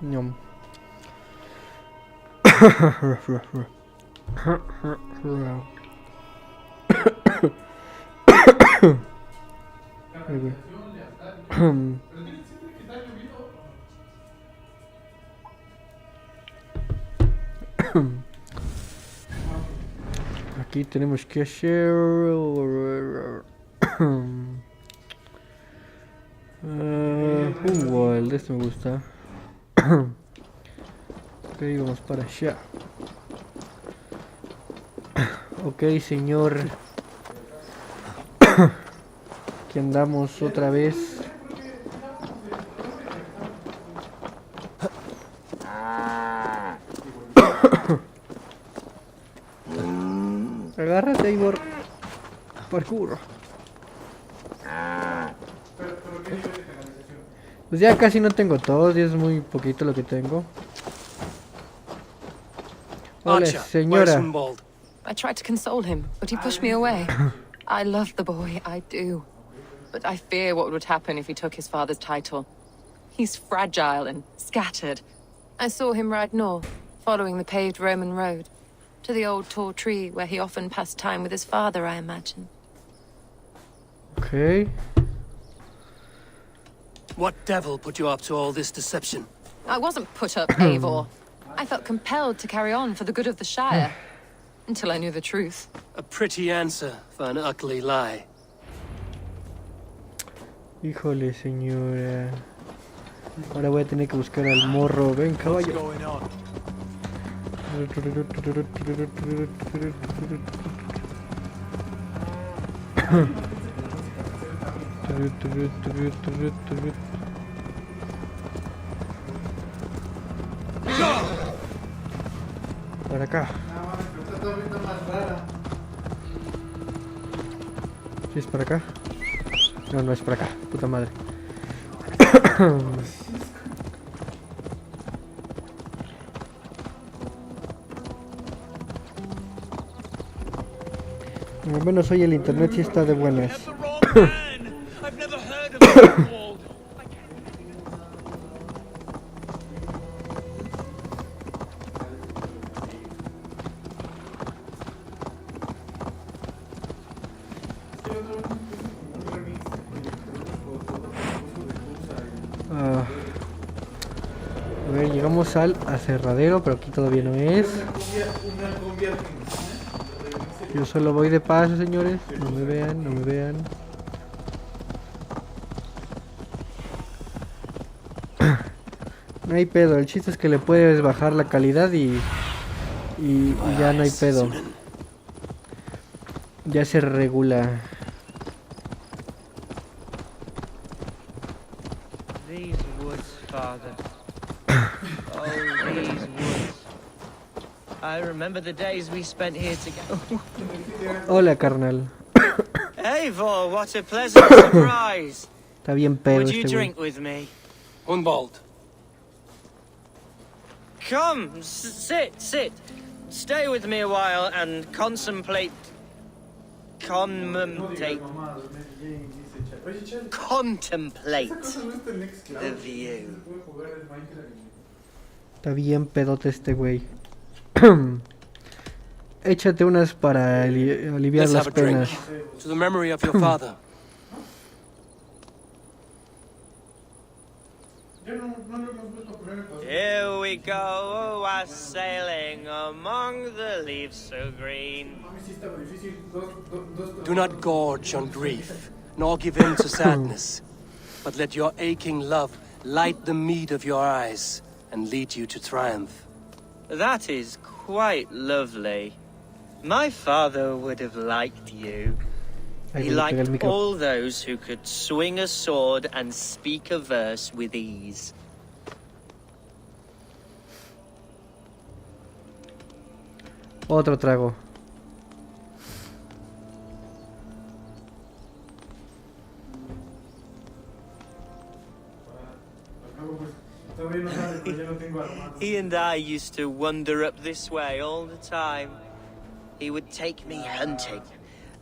Ñom. Aquí tenemos que hacer un wall, este me gusta. Ok, vamos para allá. Ok, señor. Aquí andamos otra vez. Agárrate, Igor. Parkour. Pues ya casi no tengo todos, ya es muy poquito lo que tengo. Hola, señora. I tried to console him, but he pushed me away. I love the boy, I do. But I fear what would happen if he took his father's title. He's fragile and scattered. I saw him ride north, following the paved Roman road, to the old tall tree where he often passed time with his father, I imagine. Okay. What devil put you up to all this deception? I wasn't put up, Eivor. I felt compelled to carry on for the good of the Shire. Until I knew the truth. A pretty answer for an ugly lie. Híjole, señora. Ahora voy a tener que buscar al morro. Ven, caballo. Para acá. ¿Sí es para acá? No, no es para acá. Puta madre. Al menos hoy el internet sí está de buenas. A ver, llegamos al aserradero, pero aquí todavía no es. Yo solo voy de paso, señores. No me vean, no me vean. No hay pedo, el chiste es que le puedes bajar la calidad y ya no hay pedo. Ya se regula. These woods, father. Oh, these woods. I remember the days we spent here together. Hola, carnal. Eivor, what a pleasant surprise. Está bien pedo Would you este drink güey. with me? Unbald. Come, sit. Stay with me a while and contemplate the view. Está bien pedote este güey. Échate unas para aliviar Let's las have a drink. penas. To the memory of your father. Here we go, a sailing among the leaves so green. Do not gorge on grief, nor give in to sadness, but let your aching love light the mead of your eyes and lead you to triumph. That is quite lovely. My father would have liked you. He liked all those who could swing a sword and speak a verse with ease. Otro trago. He and I used to wander up this way all the time. He would take me hunting,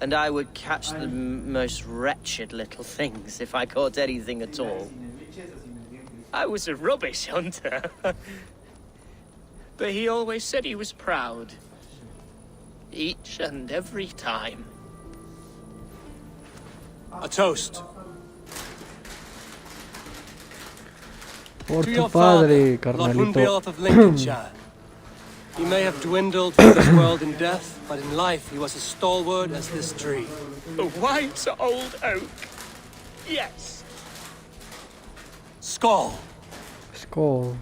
and I would catch the most wretched little things if I caught anything at all. I was a rubbish hunter. But he always said he was proud. Each and every time. A toast. Por To tu your father, padre, Lord carnalito. Wunbeorth of Lincolnshire. He may have dwindled from this world in death, but in life he was as stalwart as this tree. A white old oak. Yes. Skull. Skull.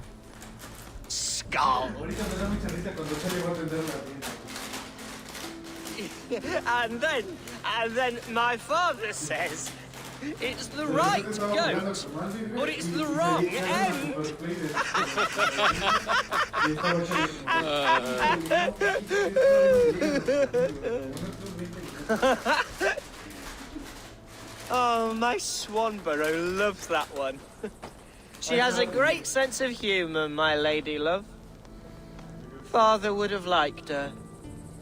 Skull. And then my father says it's the right goat, but it's the wrong end. Oh, my Swanborough loves that one. She has a great sense of humor, my lady love. Father would have liked her.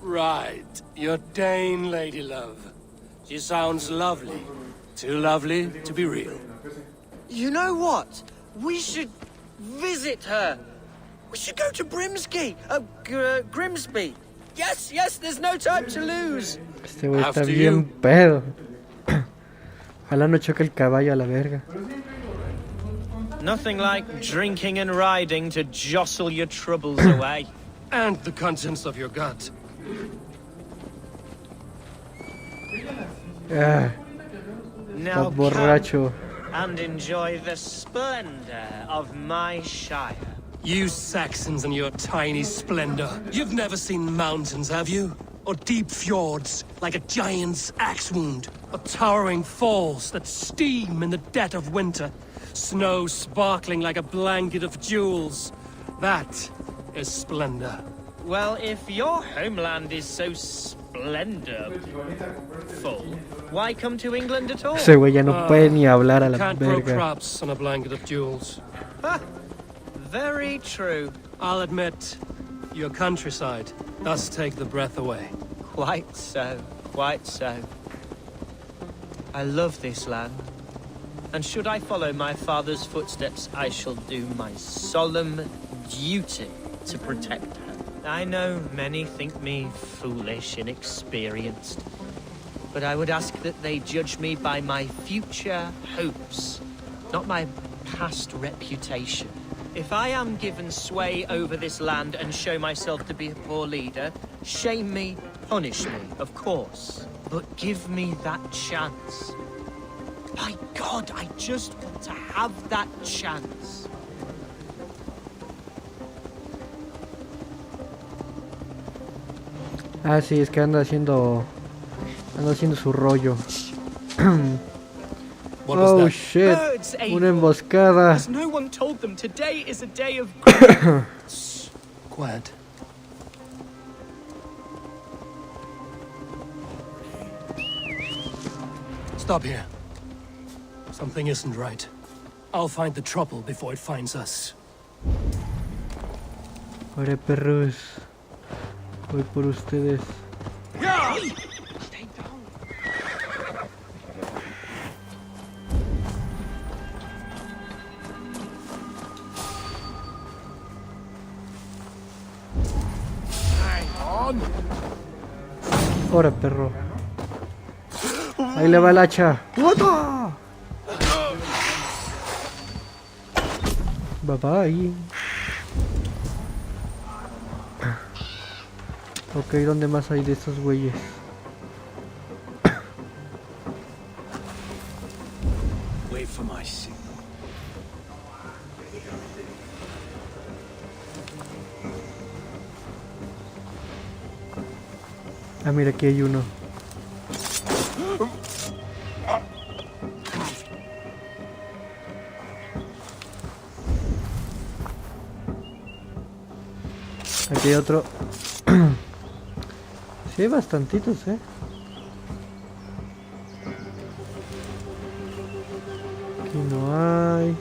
Right. Your Dane lady love. She sounds lovely. Too lovely to be real. You know what? We should visit her. We should go to Grimsby. Yes, there's no time to lose. Este güey está After bien you. pedo. Ojalá no choque el caballo a la verga. Nothing like drinking and riding to jostle your troubles away. And the contents of your gut. Ah, Now está borracho. come and enjoy the splendor of my shire. You Saxons and your tiny splendor. You've never seen mountains, have you? Or deep fjords, like a giant's axe wound. Or towering falls that steam in the dead of winter. Snow sparkling like a blanket of jewels. That is splendor. Well, if your homeland is so splendorful, why come to England at all? Ese güey ya no puede ni hablar a la Can't grow verga. crops on a blanket of jewels. Very true. I'll admit, your countryside does take the breath away. Quite so, quite so. I love this land. And should I follow my father's footsteps, I shall do my solemn duty to protect her. I know many think me foolish, inexperienced, but I would ask that they judge me by my future hopes, not my past reputation. If I am given sway over this land and show myself to be a poor leader, shame me, punish me, of course, but give me that chance. My God, I just want to have that chance. Ah, sí, es que anda haciendo su rollo. What was Oh that? shit, Birds, Eivor. una emboscada. As no one told them, today is a day of Quiet. Stop here. Something isn't right. I'll find the trouble before it finds us. Ore perros, voy por ustedes. Ora perro. Ahí le va el hacha. ¡Otra! Bye bye. Ok, ¿dónde más hay de estos güeyes? Wait for my signal. Ah, mira, aquí hay uno. Aquí hay otro. Sí, hay bastantitos, Aquí no hay.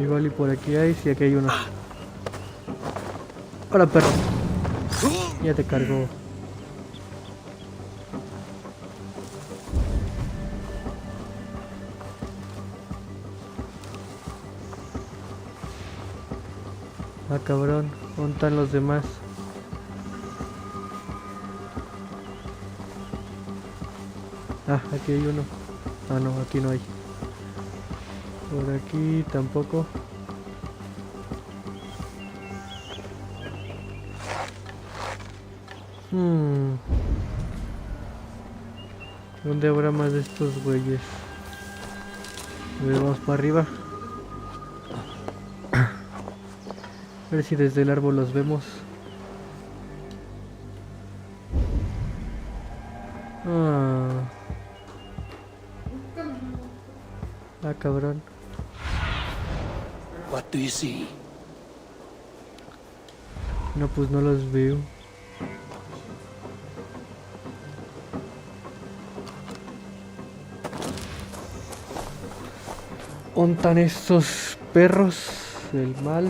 Igual y por aquí hay, sí, aquí hay uno. Hola, perro. Ya te cargó. Ah, cabrón. ¿Dónde están los demás? Ah, aquí hay uno. Ah, no, aquí no hay. Por aquí tampoco. ¿Dónde habrá más de estos güeyes? A ver, vamos para arriba. A ver si desde el árbol los vemos. Ah, cabrón. What do you see? No, pues no los veo. ¿Dónde están estos perros del mal?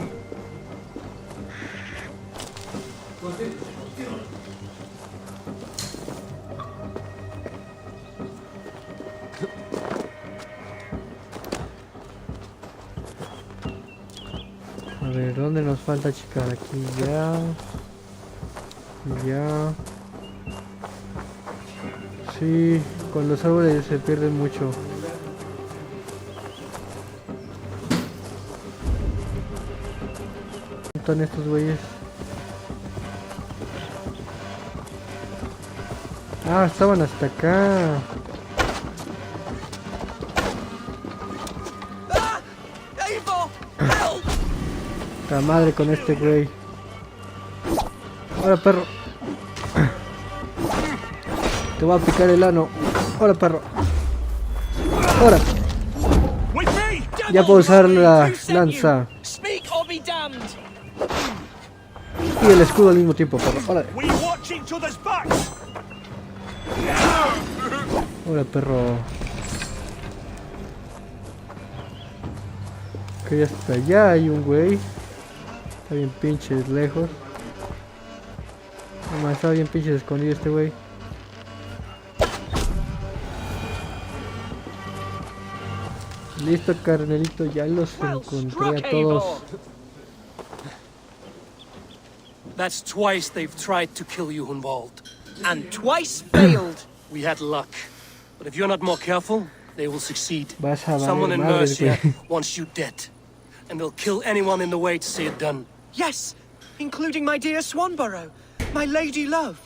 A ver, ¿dónde nos falta checar? Aquí ya. Ya. Sí, con los árboles se pierde mucho. ¿Dónde están estos güeyes? Ah, estaban hasta acá. La madre con este güey. Ahora, perro. Te voy a picar el ano. Ahora, perro. Ahora. Ya puedo usar la lanza y el escudo al mismo tiempo, perro. Ahora. Ahora, perro. Que hasta allá hay un güey. Está bien pinches lejos. Nomás está bien pinches escondido este güey. Listo, carnelito, ya los encontré a todos. That's twice they've tried to kill you, Hunwald. And twice failed. We had luck. But if you're not more careful, they will succeed. Vas a Someone valer in madres, Mercia güey. wants you dead. And they'll kill anyone in the way to see it done. Yes, including my dear Swanborough, my lady love.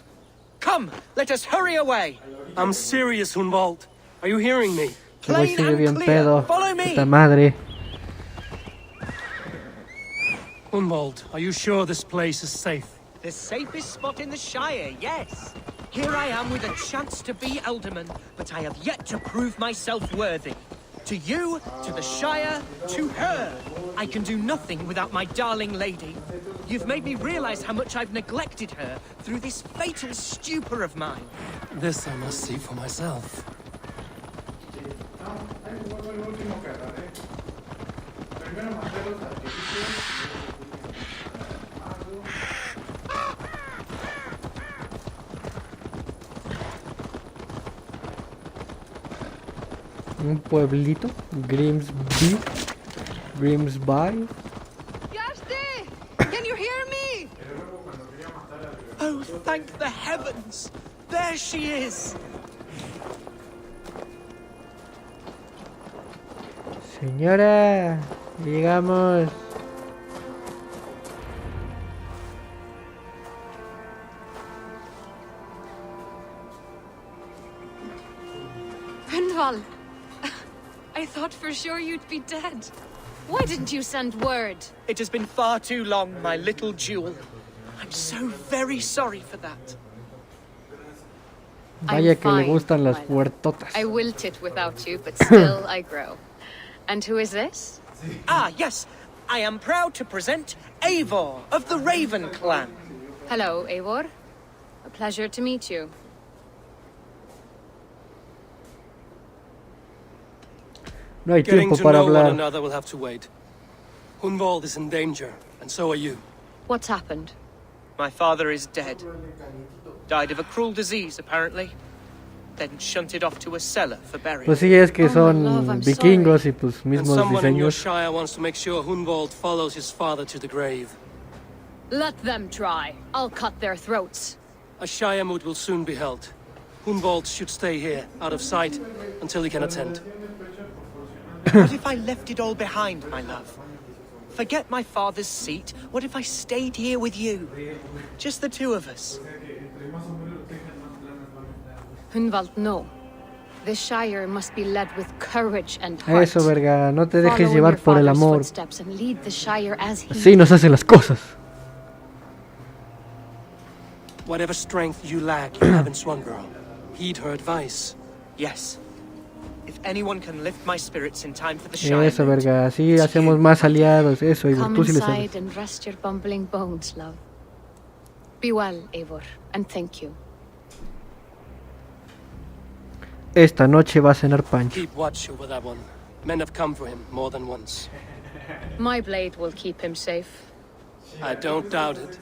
Come, let us hurry away. I'm serious, Hunwald. Are you hearing me? Este güey Plain sigue and bien clear. pedo. Follow me. Puta madre. Hunwald, are you sure this place is safe? The safest spot in the Shire, yes. Here I am with a chance to be Alderman, but I have yet to prove myself worthy. To you, to the Shire, to her. I can do nothing without my darling lady. You've made me realize how much I've neglected her through this fatal stupor of mine. This I must see for myself. Un pueblito. Grimsby. Grimsby. Yashti! Can you hear me? Oh, thank the heavens! There she is! Señora, llegamos. Hunwald, I thought for sure you'd be dead. Why didn't you send word? It has been far too long, my little jewel. I'm so very sorry for that. Vaya I'm que le fine, gustan las my love. puertotas. I wilted without you, but still I grow. And who is this? Ah, yes. I am proud to present Eivor of the Raven clan. Hello, Eivor. A pleasure to meet you. No hay Getting tiempo to para know one hablar. another will have to wait. Hunwald is in danger, and so are you. What's happened? My father is dead. Died of a cruel disease, apparently. Then shunted off to a cellar for burial. Pues sí, es que Oh, my son love, I'm vikingos y pues And mismos someone in your diseños. shire wants to make sure Hunwald follows his father to the grave. Let them try. I'll cut their throats. A Shire moot will soon be held. Hunwald should stay here, out of sight, until he can attend. What if I left it all behind, my love? Forget my father's seat. What if I stayed here with you? Just the two of us. Hunwald, no. The Shire must be led with courage and heart. Eso, verga, no te dejes Follow in llevar your por el father's amor. footsteps and lead the Shire as he Así nos hacen las cosas. Whatever strength you lack, you have in Swanborough. Heed her advice. Yes. If anyone can lift my spirits in time for the Shire Eso, moot, verga, así it's hacemos you. más aliados. Eso, Eivor, Come tú sí le inside sabes. and rest your bumbling bones, love. Be well, Eivor, and thank you. Esta noche va a cenar Pancho. Keep watch over that one. Men have come for him more than once. My blade will keep him safe. I don't doubt it.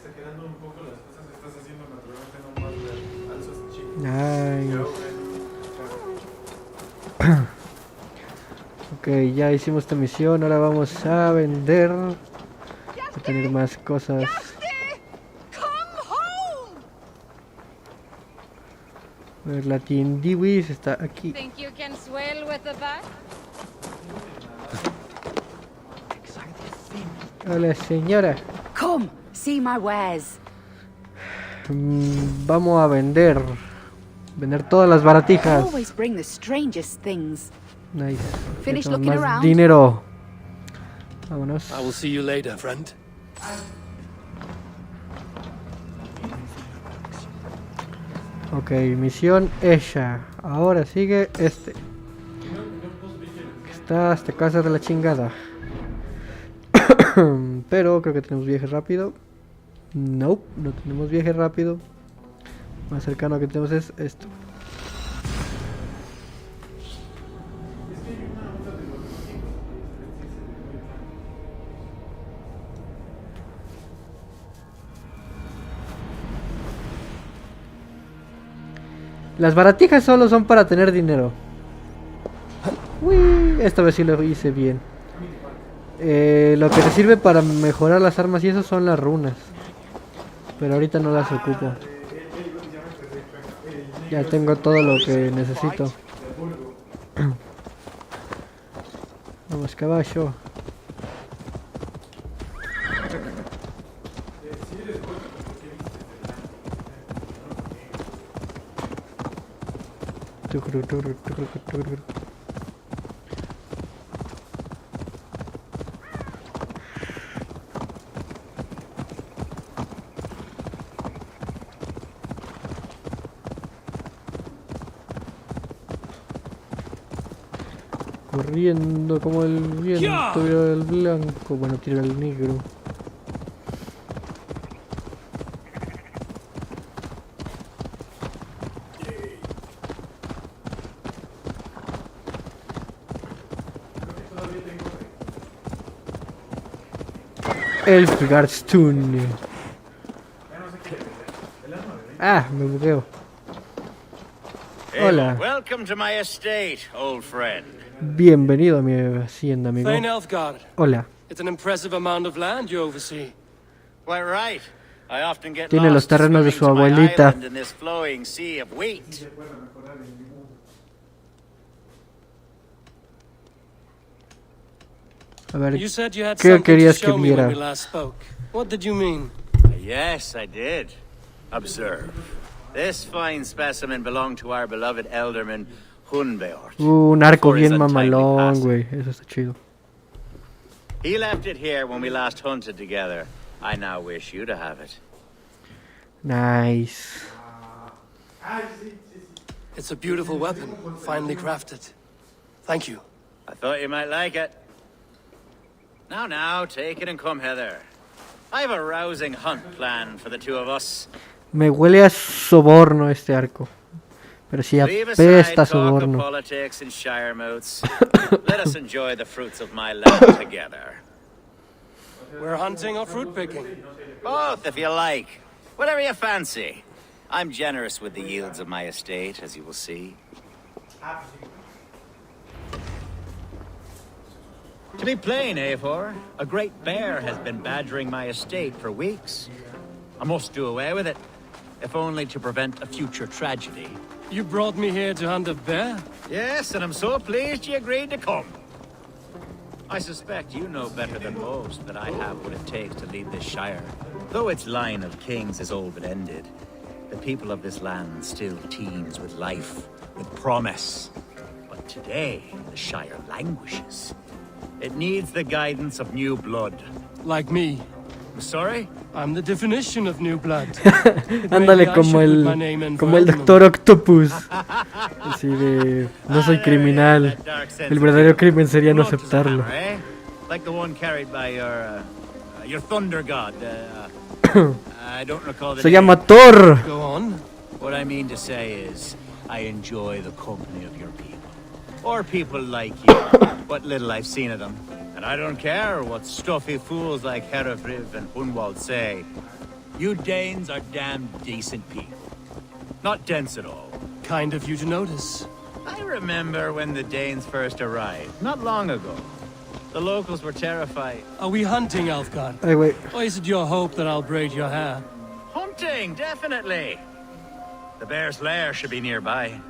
Nice. Ok, ya hicimos esta misión. Ahora vamos a vender. A tener más cosas. A ver, la tiendiwis está aquí. Think you can swell with the bat? Hola, señora. Come, see my wares. Vamos a vender. Vender todas las baratijas. Always bring the strangest things. Nice. Finish Ya tengo looking más around. dinero. Vámonos. I will see you later, friend. Ok, misión hecha. Ahora sigue este. Que está hasta casa de la chingada. Pero creo que tenemos viaje rápido. Nope, no tenemos viaje rápido. Más cercano que tenemos es esto. Las baratijas solo son para tener dinero. Uy, esta vez sí lo hice bien. Lo que te sirve para mejorar las armas y eso son las runas. Pero ahorita no las ocupo. Ya tengo todo lo que necesito. Vamos, caballo. Corriendo como el viento, tira el blanco, bueno, tira el negro. Elfgardstun. Ah, me bugueo. Hola. Welcome to my estate, old friend. Bienvenido a mi hacienda, amigo. Thane Elfgard. Hola. It's an impressive amount of land you oversee. Quite right. I often get Tiene los lost terrenos de swimming su to my abuelita. island in this flowing sea of wheat. A ver, You said you had ¿qué something to querías que show me when viera? we last spoke. What did you mean? Yes, I did. Observe. This fine specimen belonged to our beloved elderman, Hunbeort. Un arco before his bien untimely mamalón, passing. güey. Eso está chido. He left it here when we last hunted together. I now wish you to have it. Nice. It's a beautiful weapon, finely crafted. Thank you. I thought you might like it. Now, take it and come hither. I have a rousing hunt planned for the two of us. Me huele a soborno este arco. Pero sí Leave aside apesta a talk of soborno. politics and shire moats. Let us enjoy the fruits of my land together. We're hunting or fruit picking? Both, if you like. Whatever you fancy. I'm generous with the yields of my estate, as you will see. To be plain, Eivor, a great bear has been badgering my estate for weeks. I must do away with it, if only to prevent a future tragedy. You brought me here to hunt a bear? Yes, and I'm so pleased you agreed to come. I suspect you know better than most that I have what it takes to lead this shire. Though its line of kings is all but ended, the people of this land still teems with life, with promise. But today, the shire languishes. It needs the guidance of new blood. Like me. I'm sorry? I'm the definition of new blood. Ándale como el Doctor Octopus. Así de no soy criminal. El verdadero crimen sería no aceptarlo. Like the one carried by your thunder god. I don't recall the Se name. llama Thor. Go on. What I mean to say is, I enjoy the company of your people. Or people like you. What little I've seen of them. And I don't care what stuffy fools like Herefriv and Hunwald say. You Danes are damn decent people. Not dense at all. Kind of you to notice. I remember when the Danes first arrived, not long ago. The locals were terrified. Are we hunting, Alfgar? Ay, güey. Or is it your hope that I'll braid your hair? Hunting, definitely. The bear's lair should be nearby.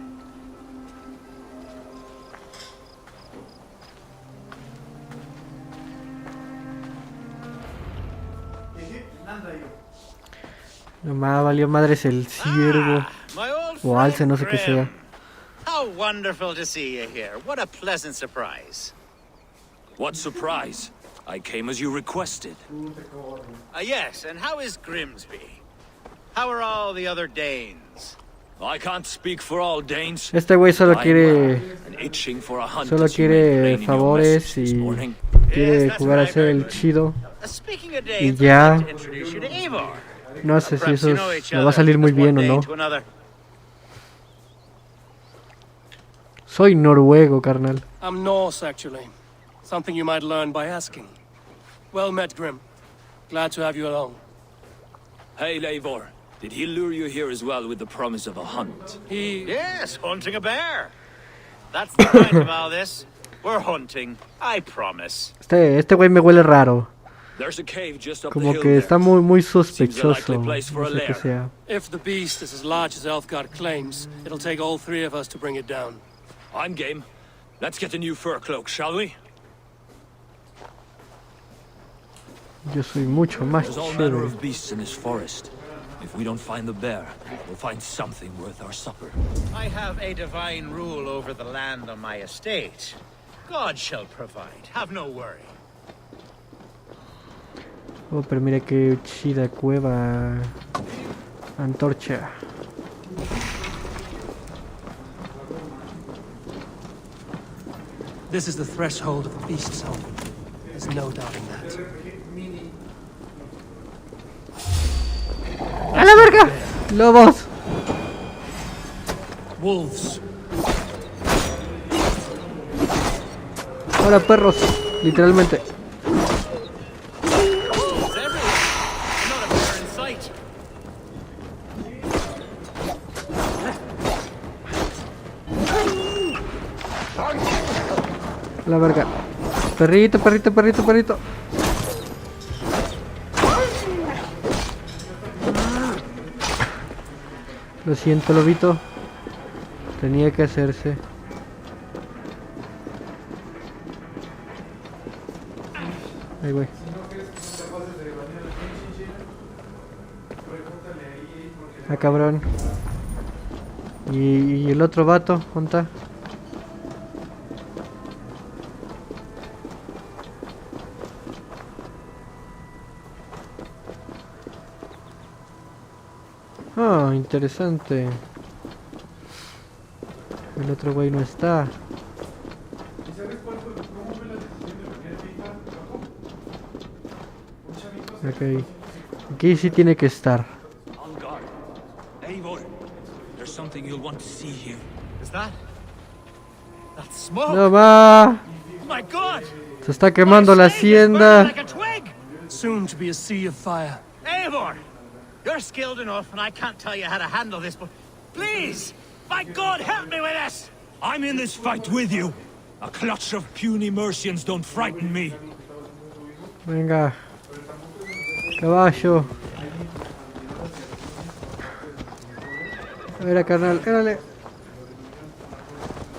Nomás valió madres el ciervo. My old O alce, friend no sé qué sea. Grim. How wonderful to see you here. What a pleasant surprise. What surprise? I came as you requested. Yes, and how is Grimsby? How are all the other Danes? I can't speak for all Danes. Este güey solo I'm, quiere and itching for a hunt, solo as you made quiere plain in your favores message this y morning. quiere Yes, jugar a that's ser right, el very chido. Speaking of Danes, ya. I'd like to introduce you to Eivor. No sé si Perhaps eso you know each me va a other, salir muy as one bien o Dane no. to another. Soy noruego, carnal. I'm Norse, actually. Something you might learn by asking. Well met, Grim. Glad to have you along. Hey, Eivor. Did he lure you here as well with the promise of a hunt? Yes, hunting a bear. That's the point of all this. We're hunting, I promise. Este güey me huele raro. There's a cave just up the Como hill que there. está muy Seems a sospechoso. likely No place for a sé qué lair. sea. If the beast is as large as Elfgard claims, it'll take all three of us to bring it down. I'm game. Let's get a new fur cloak, shall we? Yo soy mucho más There's all manner chévere. of beasts in this forest. If we don't find the bear, we'll find something worth our supper. I have a divine rule over the land on my estate. God shall provide, have no worry. Oh, pero mira qué chida cueva. Antorcha. This is the threshold of the beast's home. There's no doubting that. ¡A la verga! ¡Lobos! Wolves. Ahora perros, literalmente. It's everywhere. Not a bear in sight. A la verga. Perrito, perrito, perrito, perrito. Lo siento, lobito. Tenía que hacerse. Ahí voy. Ah, cabrón. ¿Y el otro vato? ¿Dónde está? Ah, interesante. El otro güey no está. Ok. Aquí sí tiene que estar. On guard. Eivor, there's something you'll want to see here. Is that? That's smoke. ¡No va! My God! Se está quemando la My snake is burning hacienda. like a twig. Soon to be a sea of fire. Eivor, you're skilled enough, and I can't tell you how to handle this, but please, by God, help me with this. I'm in this fight with you. A clutch of puny Mercians don't frighten me. Venga. Caballo. Mira, carnal, dale.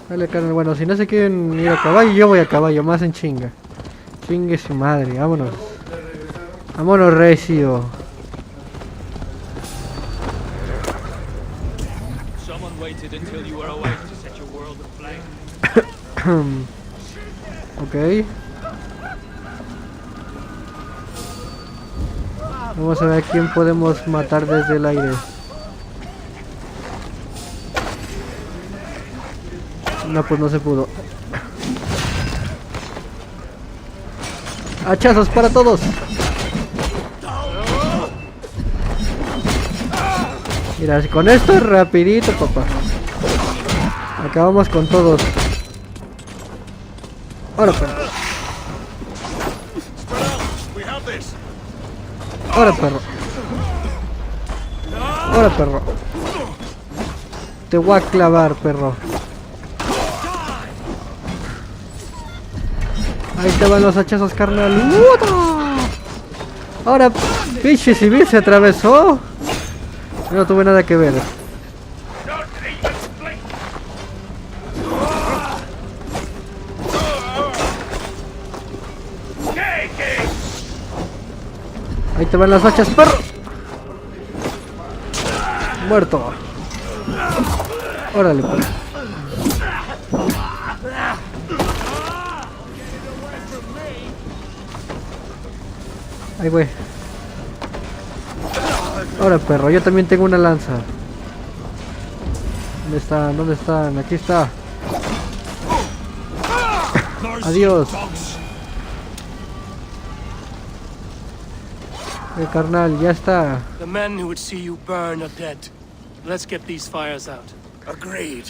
Dale, carnal. Bueno, si no se quieren ir a caballo, yo voy a caballo, más en chinga. Chingue su madre, vámonos. Vámonos, recio. Someone waited until you were awake to set your world aflame. Ok. Vamos a ver a quién podemos matar desde el aire. No, pues no se pudo. ¡Hachazos para todos! Mira, con esto es rapidito, papá. Acabamos con todos. Ahora, perro. Ahora, perro. Ahora, perro. Te voy a clavar, perro. Ahí te van los hachazos, carnal. Ahora, pinche civil se atravesó. Yo no tuve nada que ver. Ahí te van las hachas, perro. Muerto. Órale, pues. Ahí voy. Ahora, perro, yo también tengo una lanza. ¿Dónde están? ¿Dónde están? Aquí está. Adiós. Carnal, ya está. The men who would see you burn are dead. Let's get these fires out. Agreed.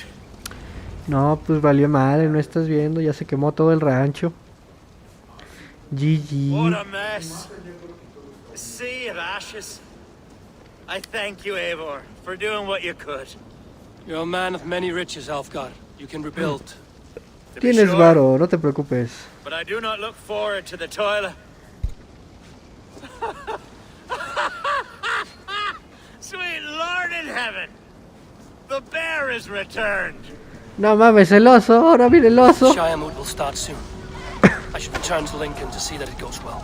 No, pues valió madre, no estás viendo, ya se quemó todo el rancho. What GG. a mess. A sea of ashes. I thank you, Eivor, for doing what you could. You're a man of many riches, Alfgar. You can rebuild. To be Tienes sure, varo, no te preocupes. but I do not look forward to the toil. Sweet Lord in heaven! The bear is returned! No mames, el oso, ahora viene el oso. Shiremoot will start soon. I should return to Lincoln to see that it goes well.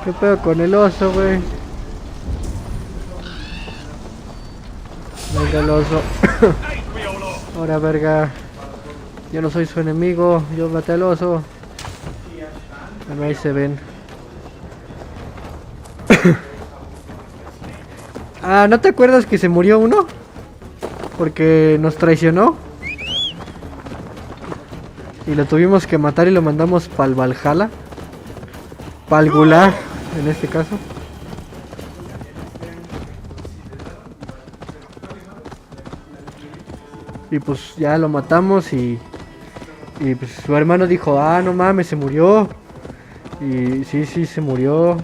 ¿Qué pedo con el oso, güey? Venga el oso. Ahora, verga. Yo no soy su enemigo, yo maté al oso. Bueno, ahí se ven. Ah, ¿no te acuerdas que se murió uno? Porque nos traicionó. Y lo tuvimos que matar y lo mandamos pa'l Valhalla. Pa'l Gulag, en este caso. Y pues ya lo matamos y pues su hermano dijo, ah, no mames, se murió. Y sí, se murió.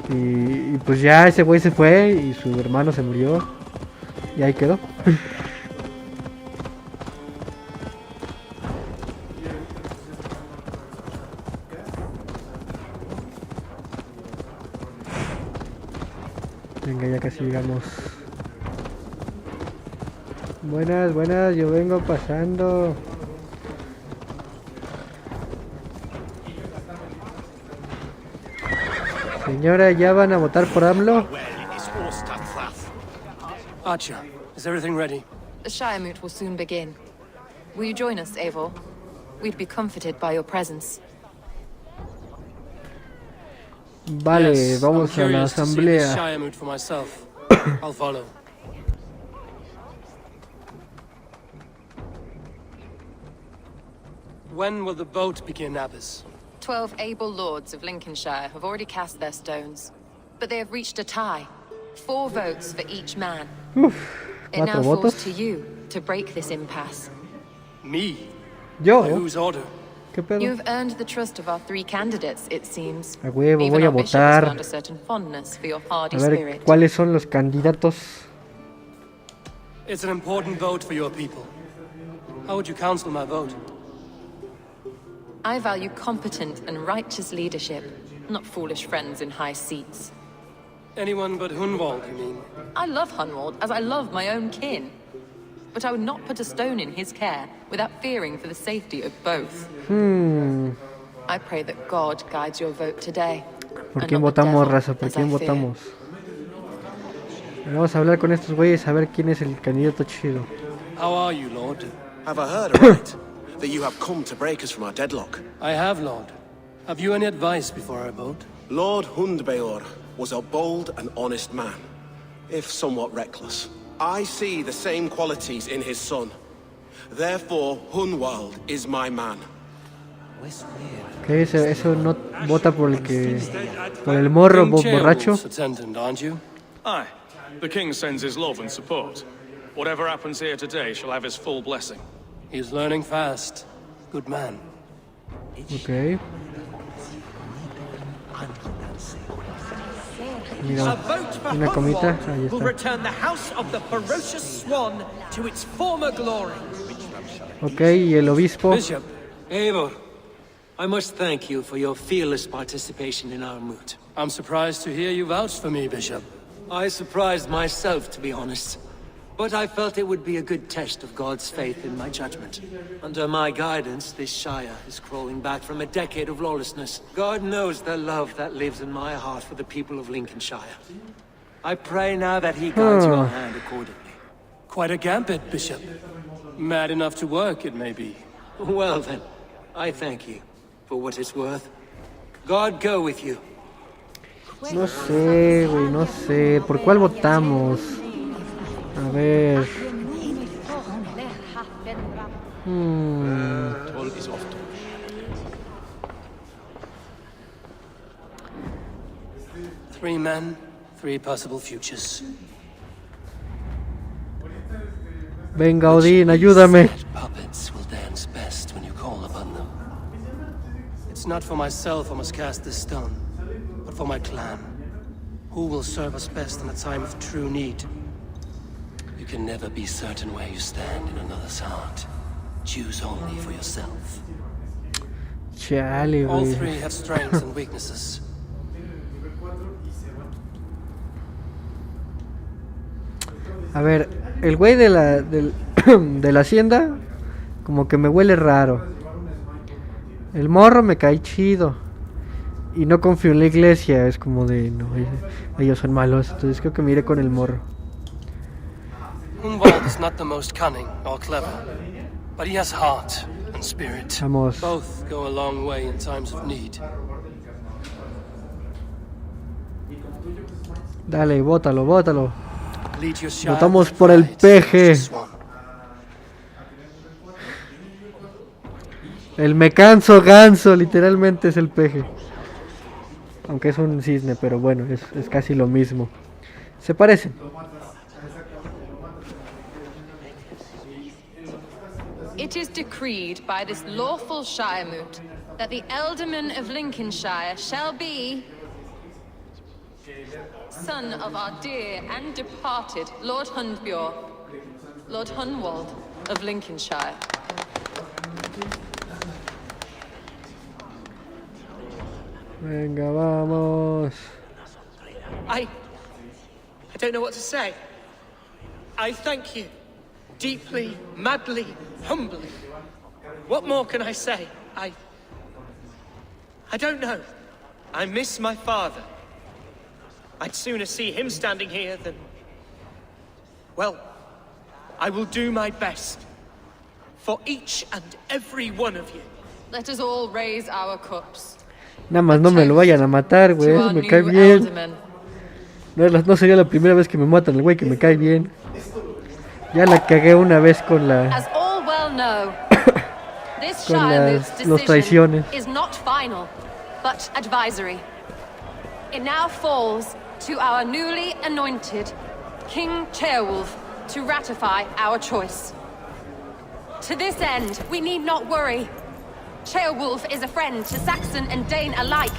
Y pues ya ese güey se fue y su hermano se murió. Y ahí quedó. Venga, ya casi llegamos. Buenas, buenas, yo vengo pasando. Señora, ¿ya van a votar por AMLO? Archer, is everything ready? The Shiremoot will soon begin. Will you join us, Eivor? We'd be comforted by your presence. Vale, Yes, vamos I'm a la curious to see this asamblea. Shiremoot for myself. I'll follow. When will the vote begin, Abbess? 12 able lords of Lincolnshire have already cast their stones, but they have reached a tie. 4 votes for each man. It now 4 falls votos. to you to break this impasse. Me? Yo, By whose order? ¿qué pedo? You've earned the trust of our 3 candidates, it seems. A huevo, Even voy a our bishop has votar. found a certain fondness for your hardy A ver, spirit. ¿cuáles son los candidatos? It's an important vote for your people. How would you counsel my vote? I value competent and righteous leadership, not foolish friends in high seats. Anyone but Hunwald, you mean? I love Hunwald as I love my own kin. But I would not put a stone in his care without fearing for the safety of both. I pray that God guides your vote today. ¿Por quién votamos, raza? ¿Por quién votamos? Vamos a hablar con estos güeyes a ver quién es el candidato chido. How are you, Lord? Have I heard aright that you have come to break us from our deadlock? I have, Lord. Have you any advice before our vote? Lord Hundbeor was a bold and honest man, if somewhat reckless. I see the same qualities in his son. Therefore, Hunwald is my man. Okay, eso no vota por el morro borracho. Attendant, aren't you? Aye. The king sends his love and support. Whatever happens here today shall have his full blessing. He's learning fast. Good man. Okay. Mira, una comita, ahí will está. return the house of the ferocious swan to its former glory. Okay, y el obispo. Bishop, Eivor, I must thank you for your fearless participation in our moot. I'm surprised to hear you vouch for me, Bishop. I surprised myself, to be honest. But I felt it would be a good test of God's faith in my judgment. Under my guidance, this Shire is crawling back from a decade of lawlessness. God knows the love that lives in my heart for the people of Lincolnshire. I pray now that he guides your hand accordingly. Quite a gambit, Bishop. Mad enough to work, it may be. Well then, I thank you for what it's worth. God go with you. No sé, güey, no sé. ¿Por cuál votamos? A ver. Three men, three possible futures. Venga, Odín, ayúdame. Puppets will dance best when you call upon them. It's not for myself I must cast this stone, but for my clan. Who will serve us best in a time of true need? You can never be certain where you stand in another's heart. Choose only for yourself. Chale, All güey. three have strengths and weaknesses. A ver, el güey de la hacienda, como que me huele raro. El morro me cae chido. Y no confío en la iglesia, es como de, no, ellos son malos, entonces creo que me iré con el morro. Hunwald is not the most cunning or clever, but he has heart and spirit. Vamos. Both go a long way in times of need. Dale, bótalo, bótalo. Lead your shire Votamos with por el pride, peje. Swan. El me canso ganso, literalmente es el peje. Aunque es un cisne, pero bueno, es casi lo mismo. Se parecen. It is decreed by this lawful Shire moot that the Alderman of Lincolnshire shall be son of our dear and departed Lord Hundbjorn, Lord Hunwald of Lincolnshire. Venga, vamos. I don't know what to say. I thank you. Deeply, madly, humbly. What more can I say? I don't know. I miss my father. I'd sooner see him standing here than... Well, I will do my best. For each and every one of you. Let us all raise our cups. Nada más no me lo vayan a matar, güey, eso me cae bien. No sería la primera vez que me matan el güey que me cae bien. Ya la cagué una vez con As all well know, this con Shire moot's los traiciones. decision is not final, but advisory. It now falls to our newly anointed King Ceolwulf to ratify our choice. To this end, we need not worry. Ceolwulf is a friend to Saxon and Dane alike,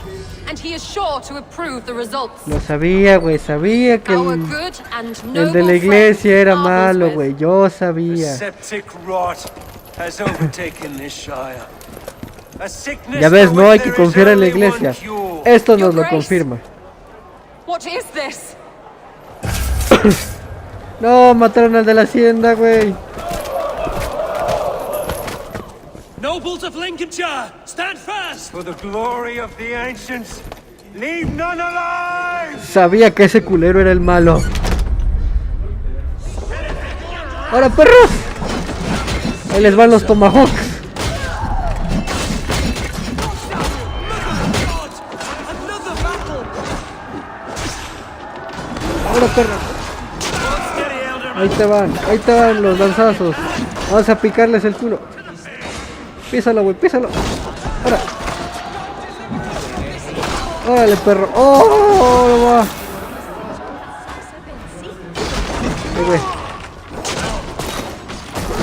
and he is sure to approve the results. Lo sabía, güey, sabía que Our good and el de la noble iglesia era friend malo, marvels güey, yo sabía. Septic rot has overtaken this Shire. Ya ves, no hay que confiar en la iglesia. Esto nos lo confirma. What is this? No, mataron al de la hacienda, güey. Nobles of Lincolnshire, stand fast! For the glory of the ancients, leave none alive! Sabía que ese culero era el malo. ¡Ahora, perros! Ahí les van los tomahawks. ¡Ahora, perros! Ahí te van los lanzazos. Vamos a picarles el culo. Písalo, güey, písalo. ¡Ahora! ¡Órale, perro! ¡Oh! Va. Güey.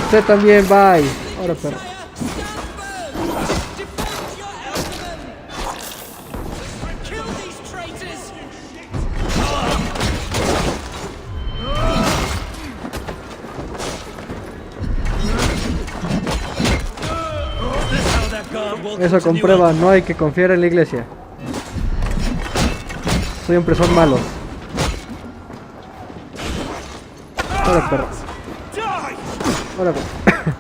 Usted también, bye. Ahora, perro. Eso comprueba, no hay que confiar en la iglesia. Siempre son malos. Ahora, perro. Ahora, perro.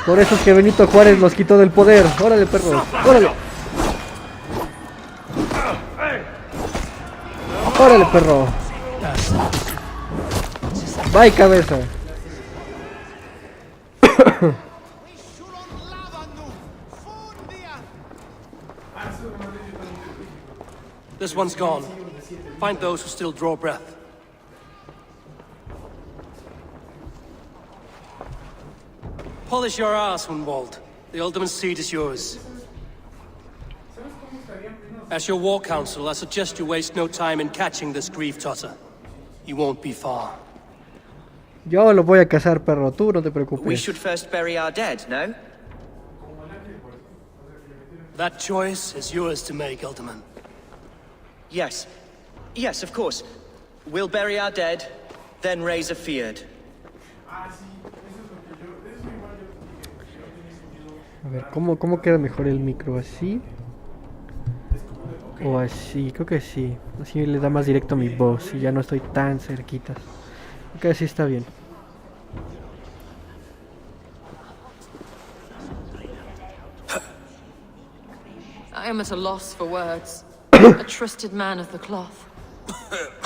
Por eso es que Benito Juárez los quitó del poder. Órale, perro. Órale. Órale, perro. Bye, cabeza. This one's gone. Find those who still draw breath. Polish your ass, Hunwald. The Alderman's seat is yours. As your war council, I suggest you waste no time in catching this grief totter. He won't be far. Yo lo voy a cazar, perro. Tú no te preocupes. We should first bury our dead, no? That choice is yours to make, Alderman. Yes. Yes, of course. We'll bury our dead, then raise a feud. A ver, ¿cómo queda mejor el micro? ¿Así? O así, creo que sí. Así le da más directo a mi voz y ya no estoy tan cerquita. Creo que así está bien. I am at a loss for words. A trusted man of the cloth.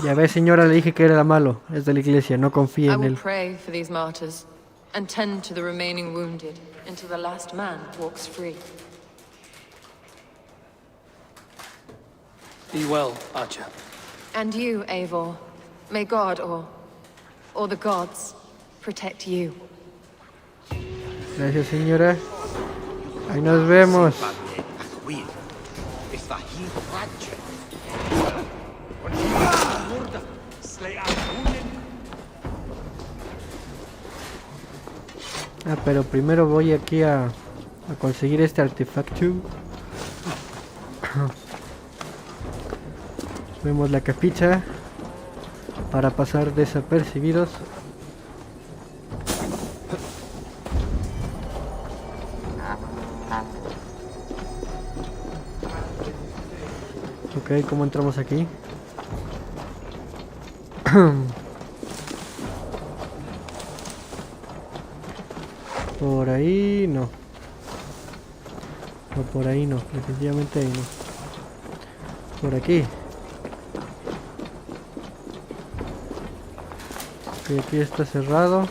Ya ves, señora, le dije que era malo. Es de la iglesia, no confíe I en will él. pray for these martyrs and tend to the remaining wounded until the last man walks free. Be well, Archer. And you, Eivor. May God or the gods protect you. Gracias, señora. Ahí nos vemos. Ah, pero primero voy aquí a conseguir este artefacto. Vemos la capicha para pasar desapercibidos. Ok, ¿cómo entramos aquí? Por ahí no. No, por ahí no. Definitivamente ahí no. Por aquí. Ok, aquí está cerrado.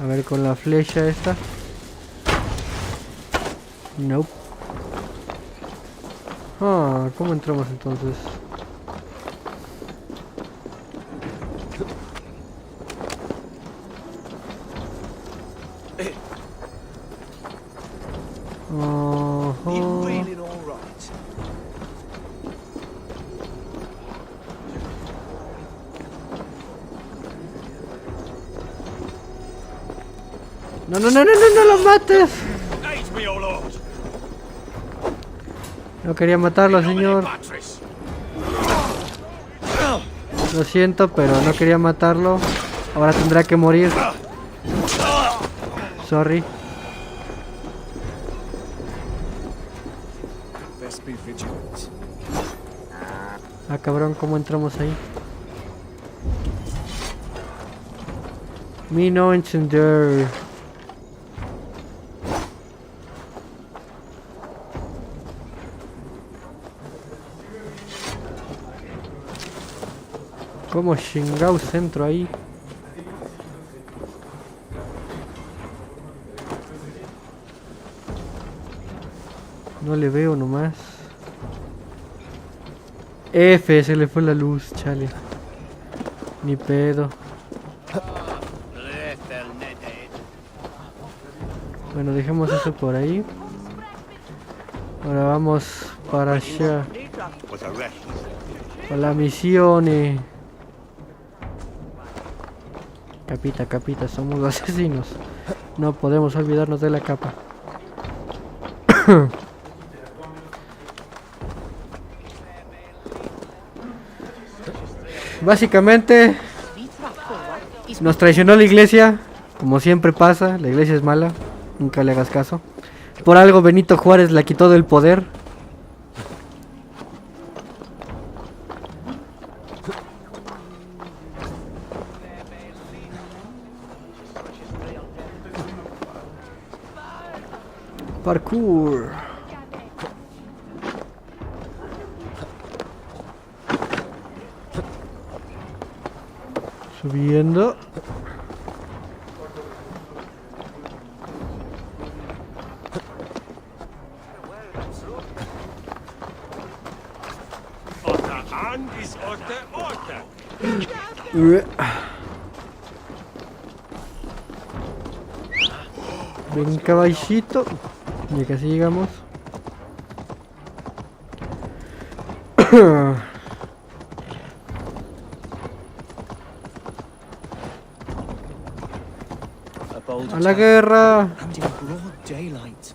A ver con la flecha esta. Nope. Ah, ¿cómo entramos entonces? No, no, no, no, no, no lo mates. No quería matarlo, señor. Lo siento, pero no quería matarlo. Ahora tendrá que morir. Sorry. Be vigilant. Ah, cabrón, ¿cómo entramos ahí? Me no encender. ¿Cómo chingados entro ahí? No le veo nomás. F, se le fue la luz, chale. Ni pedo. Bueno, dejemos eso por ahí. Ahora vamos para allá. Para la misión. Capita, capita, somos los asesinos. No podemos olvidarnos de la capa. Básicamente nos traicionó la iglesia, como siempre pasa, la iglesia es mala, nunca le hagas caso. Por algo Benito Juárez la quitó del poder. Parkour. Subiendo. Ven, caballito. Ya casi llegamos. A la guerra. And in broad daylight.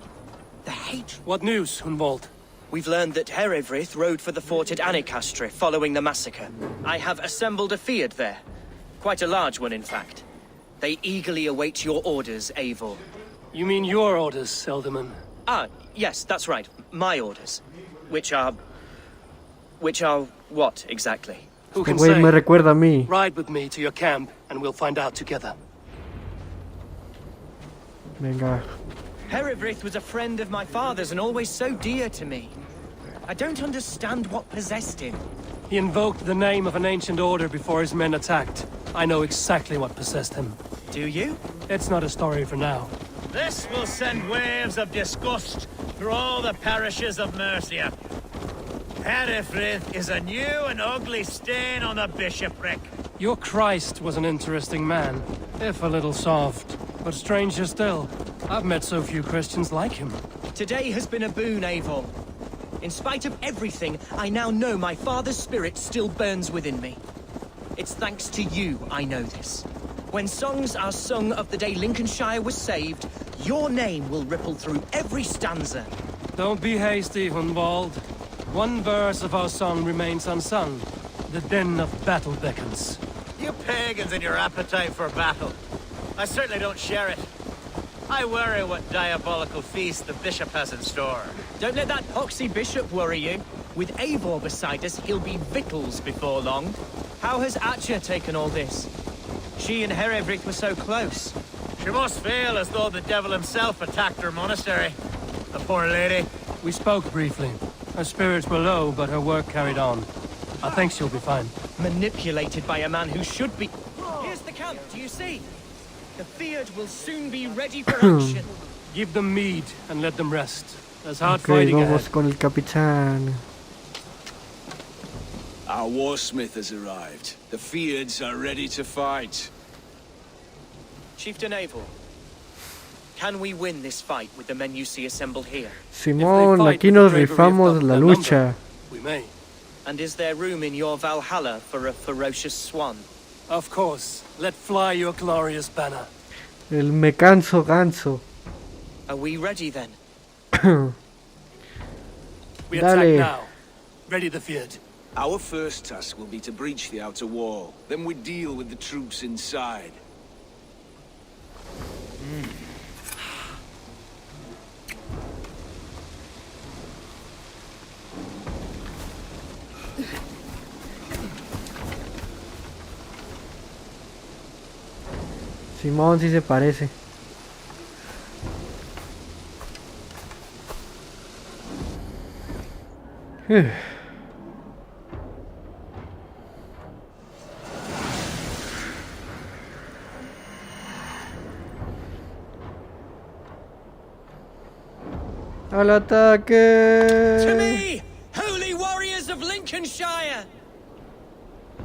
The hatred. What news, Hunwald? We've learned that Herewrith rode for the fort at Annikastre following the massacre. I have assembled a field there. Quite a large one, in fact. They eagerly await your orders, Eivor. You mean your orders, Elderman? Ah, yes, that's right. My orders. Which are what, exactly? Who can Güey, say? me recuerda a mí. Ride with me to your camp, and we'll find out together. Venga. Herewrith was a friend of my father's and always so dear to me. I don't understand what possessed him. He invoked the name of an ancient order before his men attacked. I know exactly what possessed him. Do you? It's not a story for now. This will send waves of disgust through all the parishes of Mercia. Herefrith is a new and ugly stain on the bishopric. Your Christ was an interesting man, if a little soft. But stranger still, I've met so few Christians like him. Today has been a boon, Eivor. In spite of everything, I now know my father's spirit still burns within me. It's thanks to you I know this. When songs are sung of the day Lincolnshire was saved, your name will ripple through every stanza. Don't be hasty, Hunwald. One verse of our song remains unsung. The din of battle beckons. You pagans and your appetite for battle. I certainly don't share it. I worry what diabolical feast the bishop has in store. Don't let that poxy bishop worry you. With Eivor beside us, he'll be victuals before long. How has Atcha taken all this? She and Herewrith were so close. She must feel as though the devil himself attacked her monastery. The poor lady. We spoke briefly. Her spirits were low, but her work carried on. I think she'll be fine. Manipulated by a man who should be... Here's the camp, do you see? The Fiat will soon be ready for action. Give them mead and let them rest. There's hard Ok, fighting vamos ahead. con el capitán. Our warsmith has arrived. The Fiads are ready to fight. Chieftain Eivor, can we win this fight with the men you see assembled here? Simón, aquí nos rifamos la lucha. We may. And is there room in your Valhalla for a ferocious swan? Of course. Let fly your glorious banner. El me canso ganso. Are we ready then? We Dale. attack now. Ready the field. Our first task will be to breach the outer wall. Then we deal with the troops inside. Simón sí se parece. ¡Al ataque! To me, holy warriors of Lincolnshire!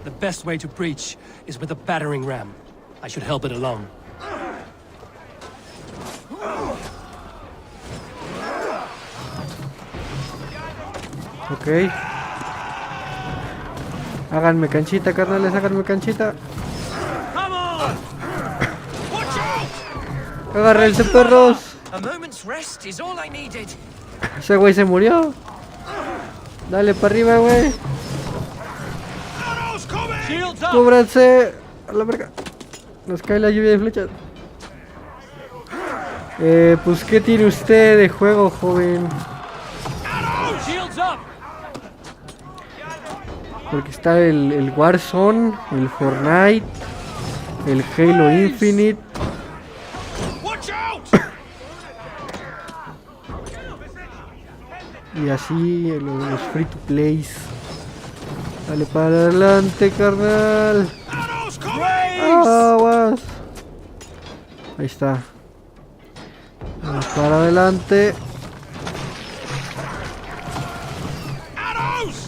The best way to breach is with a battering ram. I should help it along. Ok. Háganme canchita, carnales, háganme canchita. Agárrense, perros. A moment's rest is all I needed. Ese güey se murió. Dale para arriba, güey. Cúbranse. A la verga. Nos cae la lluvia de flechas. Pues ¿qué tiene usted de juego, joven? Porque está el Warzone, el Fortnite, el Halo Infinite. Y así los free to plays. Dale para adelante, carnal. Aguas. Ahí está. Vamos para adelante.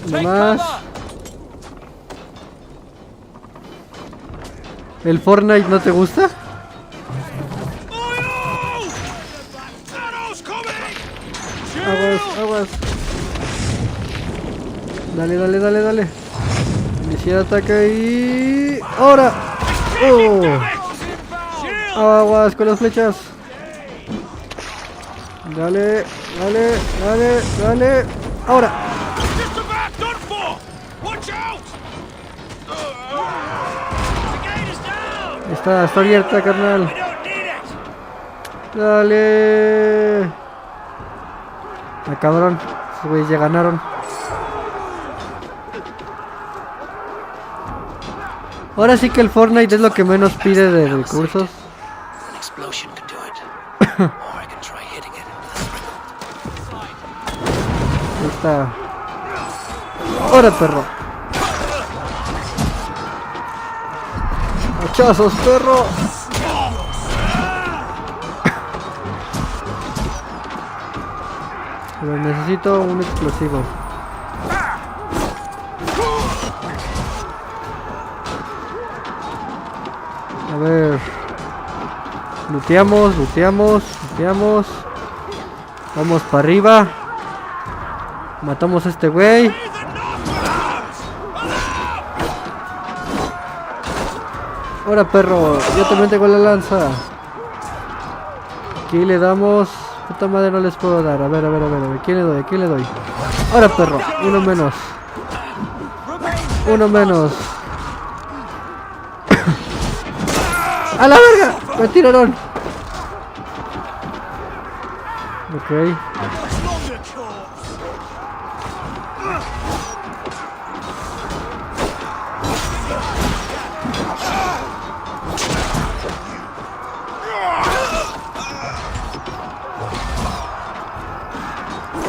No más. ¿El Fortnite no te gusta? Aguas, aguas. Dale, dale, dale, dale. Iniciar ataque y... ¡ahora! Aguas con las flechas. Dale, dale, dale, dale. ¡Ahora! Está abierta, carnal. Dale. Ah, cabrón. Esos güeyes ya ganaron. Ahora sí que el Fortnite es lo que menos pide de recursos. Ahí está. ¡Ahora, perro! ¡Hachazos, perro! Pero necesito un explosivo. A ver. Looteamos, looteamos, looteamos. Vamos para arriba. Matamos a este güey. Ahora, perro, yo también tengo la lanza. Aquí le damos. Puta madre, no les puedo dar. A ver, a ver, a ver, a ver. ¿Quién le doy? ¿A quién le doy? Ahora, perro, uno menos. Uno menos. ¡A la verga! Me tiraron. Ok.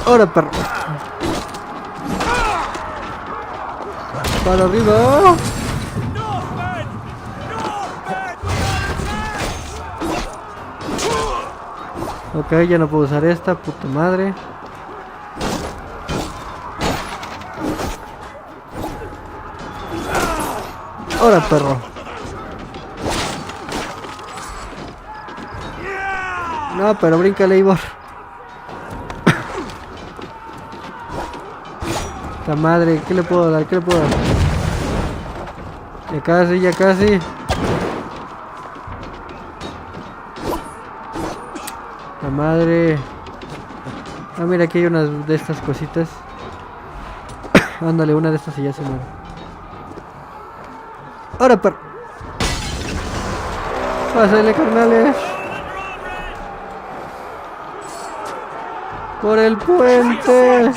Ahora, perro. Para arriba. Ok, ya no puedo usar esta, puta madre. Ahora, perro. No, pero bríncale, Ivor. La madre, ¿qué le puedo dar? ¿Qué le puedo dar? Ya casi, ya casi. La madre. Ah, mira, aquí hay unas de estas cositas. Ándale, una de estas y ya se muere. Ahora, perro. Pásale, carnales. Por el puente.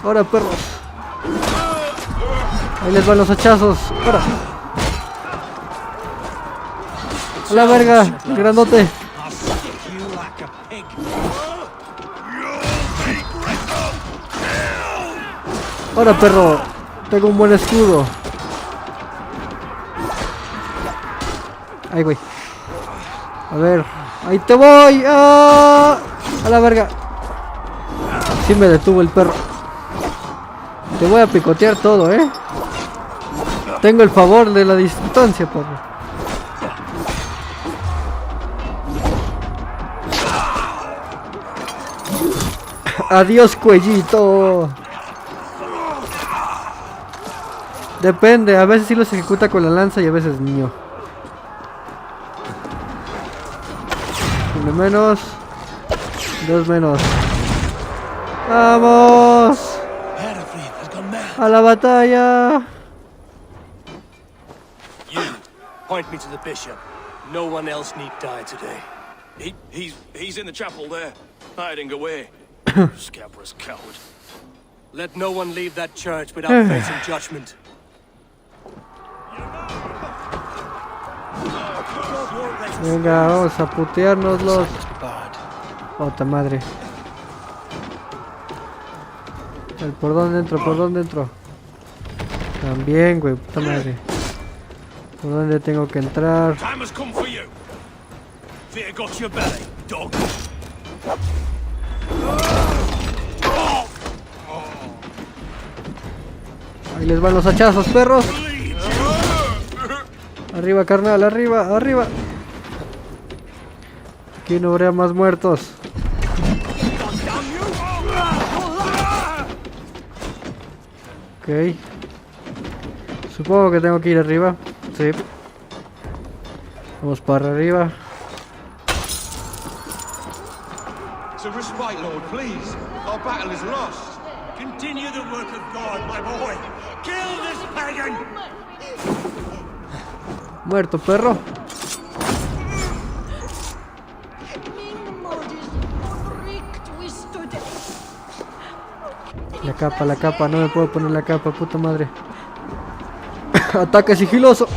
Ahora, perros. Ahí les van los hachazos. Ahora. A la verga, el grandote. Ahora, perro. Tengo un buen escudo. Ay, güey. A ver. Ahí te voy. ¡Ah! A la verga. Sí me detuvo el perro. Te voy a picotear todo, ¿eh? Tengo el favor de la distancia, perro. Adiós, cuellito. Depende, a veces sí los ejecuta con la lanza y a veces niño. Uno menos. Dos menos. ¡Vamos! ¡A la batalla! You, point me to the bishop. No one else need die today. He's in the chapel there, hiding away. Scabrous coward. Let no one leave that church without facing judgment. Venga, vamos a puteárnoslos. Puta madre. ¿Por dónde entro? ¿Por dónde entro? También, güey, puta madre. ¿Por dónde tengo que entrar? Time has come for you. Fear got your belly, dog. Ahí les van los hachazos, perros. Arriba, carnal, arriba, arriba. Aquí no habrá más muertos. Ok. Supongo que tengo que ir arriba. Sí. Vamos para arriba. It's a respite, Lord, please. Our battle is lost. Continue the work of God, my boy. Kill this pagan. Muerto, perro. La capa, no me puedo poner la capa, puta madre. Ataque sigiloso.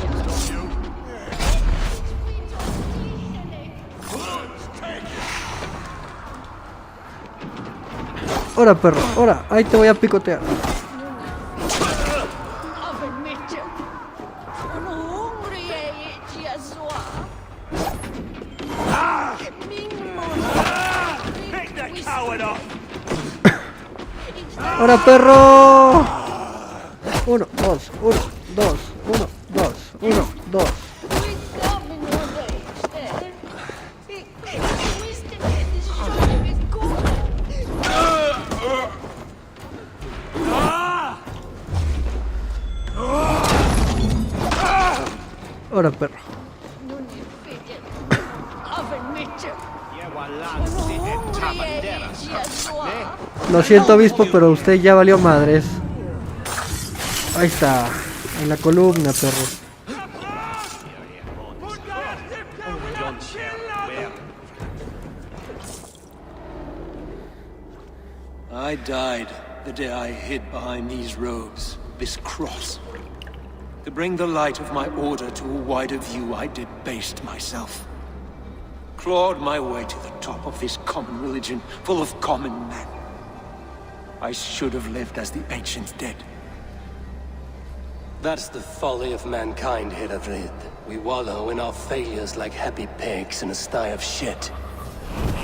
Ahora, perro, ahora, ahí te voy a picotear. Ahora, perro. 1, 2, 1, 2, 1, 2, 1, 2. Ahora, perro. Lo siento, obispo, pero usted ya valió madres. Ahí está, en la columna, perro. I died the day I hid behind these robes, this cross. To bring the light of my order to a wider view, I debased myself. Clawed my way to the top of this common religion, full of common men. I should have lived as the ancients did. That's the folly of mankind, Hedavrid. We wallow in our failures like happy pigs in a sty of shit.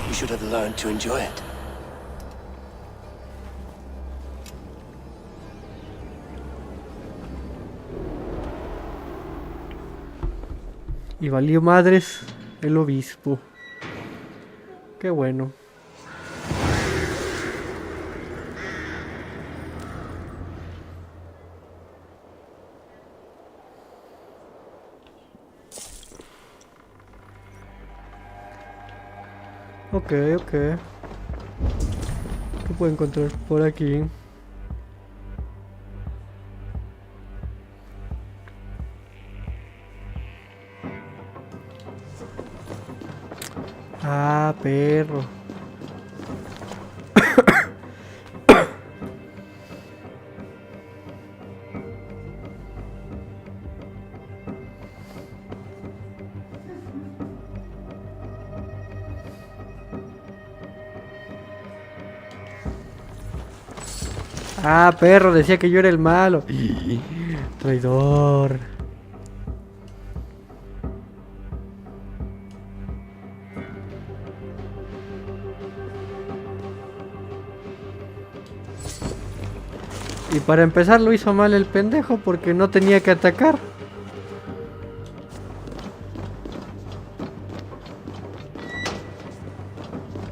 We should have learned to enjoy it. Y valió madres el obispo. Qué bueno. Ok, ok. ¿Qué puedo encontrar por aquí? Ah, perro. Ah, perro, decía que yo era el malo. Traidor. Y para empezar lo hizo mal el pendejo porque no tenía que atacar.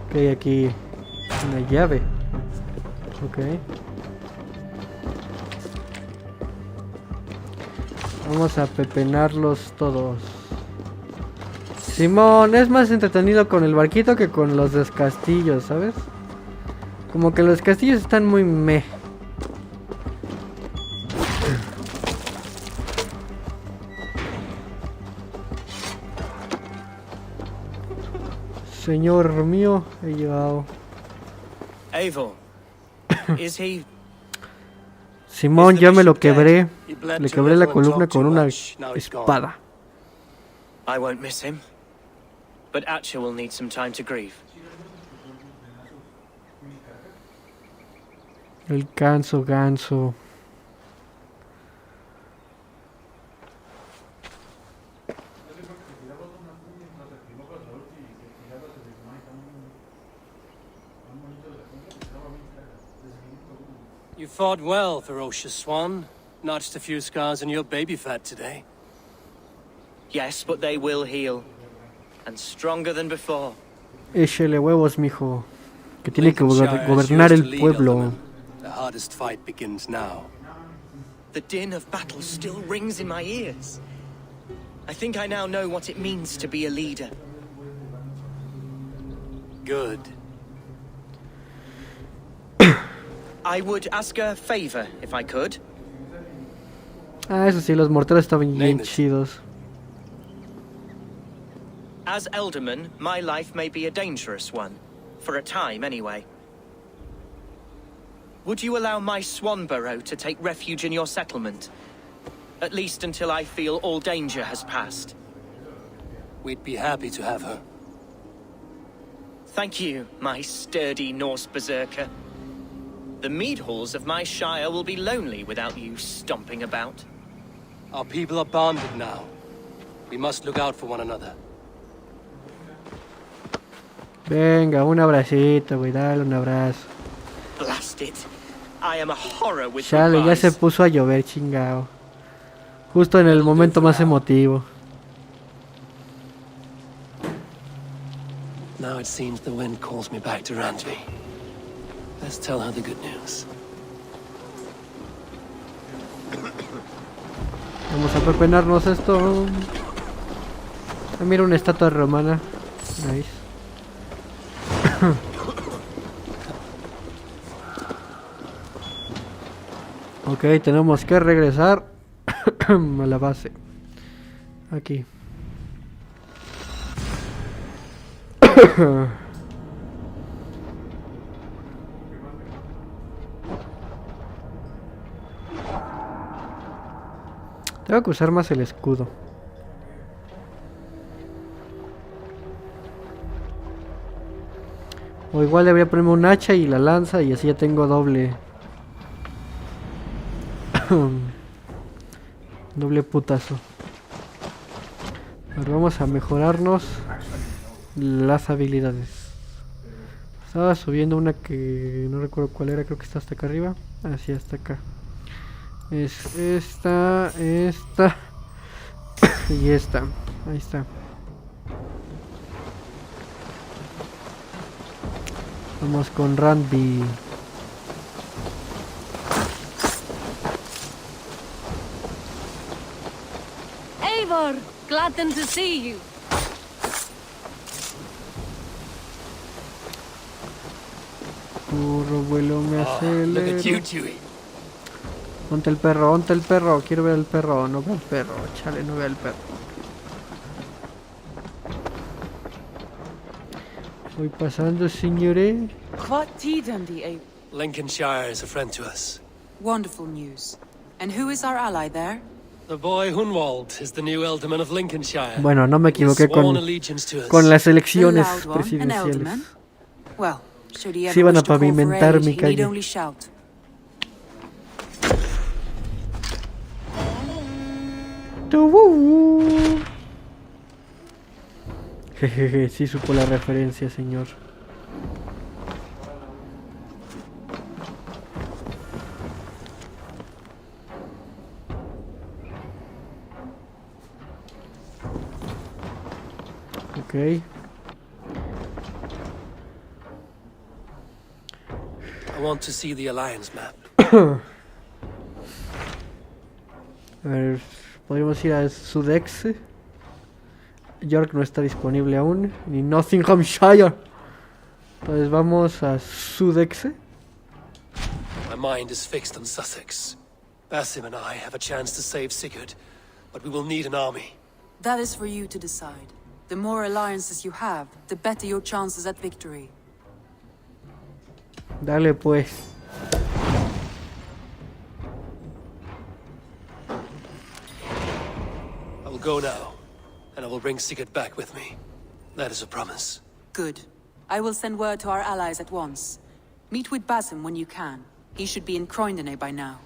Ok, aquí una llave. Ok. Vamos a pepenarlos todos. Simón, es más entretenido con el barquito que con los castillos, ¿sabes? Como que los castillos están muy meh. Señor mío, he llegado. Eivor, is he... Simón, ya me lo quebré. Le quebré la columna con una espada. I won't miss him. But Atcha will need some time to grieve. El ganso. You fought well, ferocious swan. Notched a few scars on your baby fat today. Yes, but they will heal. And stronger than before. Échele huevos, mijo. Que tiene que gobernar el pueblo. The hardest fight begins now. The din of battle still rings in my ears. I think I now know what it means to be a leader. Good. I would ask a favor, if I could. Ah, eso sí, los mortales estaban bien chidos. As Elderman, my life may be a dangerous one. For a time, anyway. Would you allow my Swanborough to take refuge in your settlement? At least until I feel all danger has passed. We'd be happy to have her. Thank you, my sturdy Norse berserker. The mead halls of my shire will be lonely without you stomping about. Our people are bonded now. We must look out for one another. Venga, un abracito, güey, dale un abrazo. Blast it. I am a horror with Chale, ya se puso a llover, chingado. Justo en el momento más emotivo. Now it seems the wind calls me back to Randvi. Let's tell her the good news. Vamos a pepenarnos esto. Ah, mira una estatua romana. Nice. Ok, tenemos que regresar a la base. Aquí. Tengo que usar más el escudo. O igual debería ponerme un hacha y la lanza y así ya tengo doble. Doble putazo. Ahora vamos a mejorarnos las habilidades. Estaba subiendo una que no recuerdo cuál era, creo que está hasta acá arriba. Ah, sí, hasta acá. Es esta y esta. Ahí está. Vamos con Randy. Eivor, glad then to see you. Burro, vuelo, me acelero. Look at you, Chewie. Ponte el perro, ponte el perro. Quiero ver el perro, no veo el perro. Chale, no veo el perro. Voy pasando, señores. Lincolnshire is a friend to us. Wonderful news. And who is our ally there? The boy Hunwald is the new Ealdorman of Lincolnshire. Bueno, no me equivoqué con las elecciones presidenciales. Well, should he Sí ever van a wish to call for pavimentar aid, mi he need calle. only shout. Jejeje, sí supo la referencia, señor. Ok. I want to see the Alliance map. A ver, podríamos ir a Sudex. York no está disponible aún, ni Nottinghamshire. Entonces vamos a Sudex. My mind is fixed on Sussex. Basim and I have a chance to save Sigurd, but we will need an army. That is for you to decide. The more alliances you have, the better your chances at victory. Dale pues. I will go now, and I will bring Sigurd back with me. That is a promise. Good. I will send word to our allies at once. Meet with Basim when you can. He should be in Croydon by now.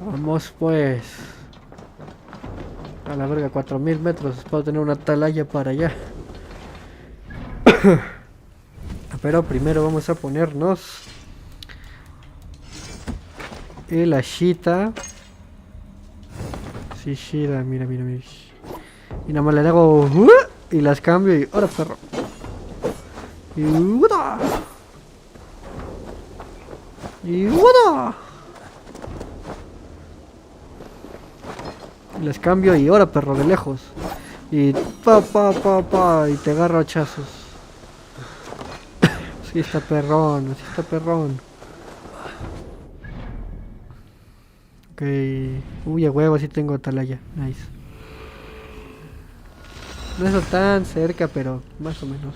Vamos pues. A la verga, 4000 metros. Puedo tener una atalaya para allá. Pero primero vamos a ponernos el Ashita. Sí, Shida, mira. Y nada más le hago y las cambio y ahora perro. Y les cambio y ahora perro de lejos. Y y te agarro hachazos. Sí está perrón. Ok. Uy, a huevo, sí tengo atalaya. Nice. No está tan cerca, pero más o menos.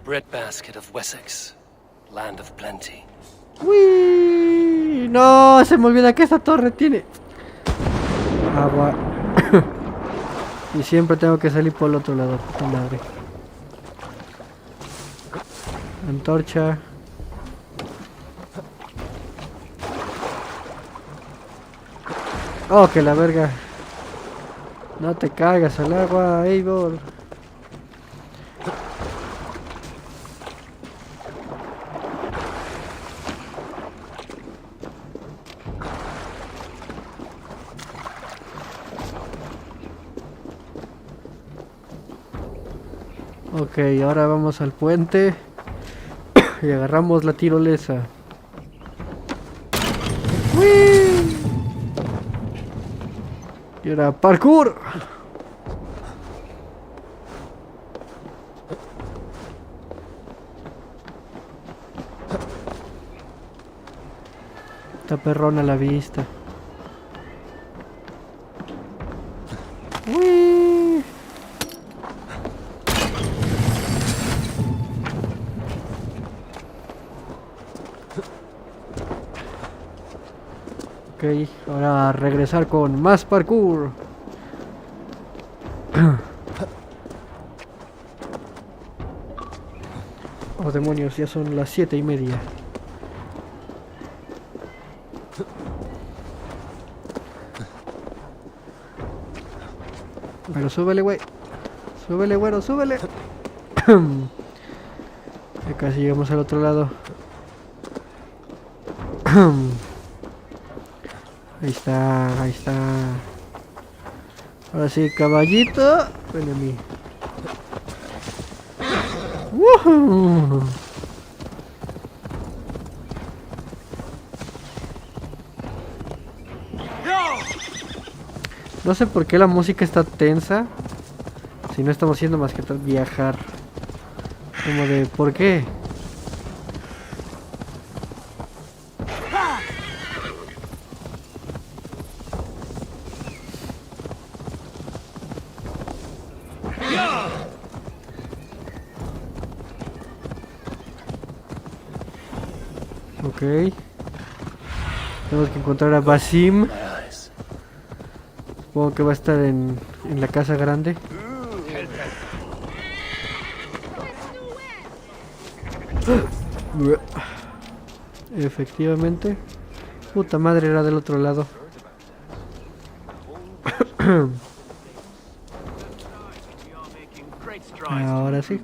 Breadbasket of Wessex, land of plenty. Uy, no, se me olvida que esta torre tiene agua. Y siempre tengo que salir por el otro lado, puta madre. Antorcha. Oh, que la verga. No te caigas al agua, Eivor. Ok, ahora vamos al puente y agarramos la tirolesa. ¡Uy! Y ahora parkour. Está perrona la vista. ¡Uy! Ok, ahora a regresar con más parkour. Oh demonios, ya son las 7:30. Pero súbele, güey. Súbele, güero, súbele. Ya casi llegamos al otro lado. Ahí está, ahí está. Ahora sí, caballito. Ven a mí. ¡Woohoo! No sé por qué la música está tensa. Si no estamos haciendo más que viajar. Como de, ¿por qué? Ok. Tenemos que encontrar a Basim. Supongo que va a estar en la casa grande. Efectivamente. Puta madre, era del otro lado. Ahora sí.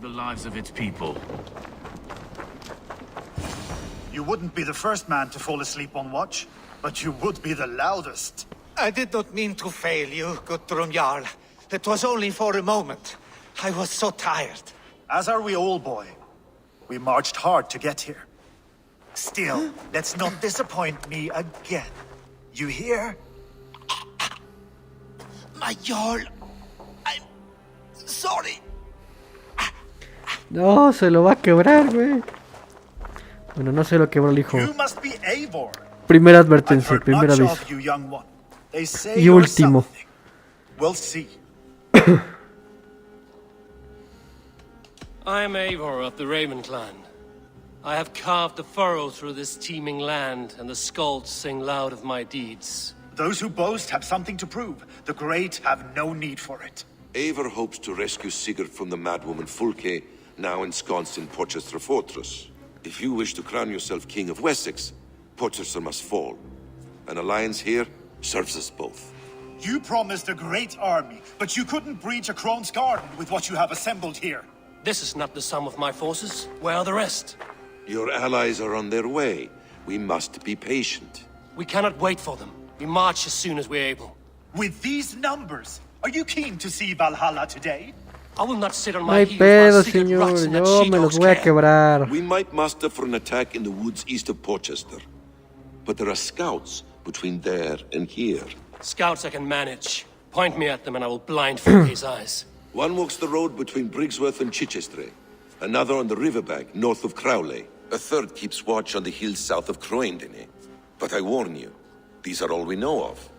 You wouldn't be the first man to fall asleep on watch, but you would be the loudest. I did not mean to fail you, Guthrum Jarl. It was only for a moment. I was so tired. As are we all, boy. We marched hard to get here. Still, let's not disappoint me again. You hear? My Jarl, I'm sorry. No, se lo va a quebrar, güey. Bueno, no se lo quebró el hijo. You must be Eivor. Primera advertencia, primer aviso. Y último. We'll see. I am Eivor of the Raven clan. I have carved a furrow through this teeming land, and the skalds sing loud of my deeds. Those who boast have something to prove. The great have no need for it. Eivor hopes to rescue Sigurd from the madwoman Fulke, now ensconced in Porchester Fortress. If you wish to crown yourself King of Wessex, Porchester must fall. An alliance here serves us both. You promised a great army, but you couldn't breach a Krone's garden with what you have assembled here. This is not the sum of my forces. Where are the rest? Your allies are on their way. We must be patient. We cannot wait for them. We march as soon as we're able. With these numbers, are you keen to see Valhalla today? I will not sit on No my hay heels pedo, while Sigurd señor. rots in that Yo me los she-dog's voy a care. quebrar. We might muster for an attack in the woods east of Porchester. But there are scouts between there and here. Scouts I can manage. Point me at them and I will blindfold his eyes. One walks the road between Briggsworth and Chichester. Another on the riverbank north of Crowley. A third keeps watch on the hills south of Croendene. But I warn you, these are all we know of.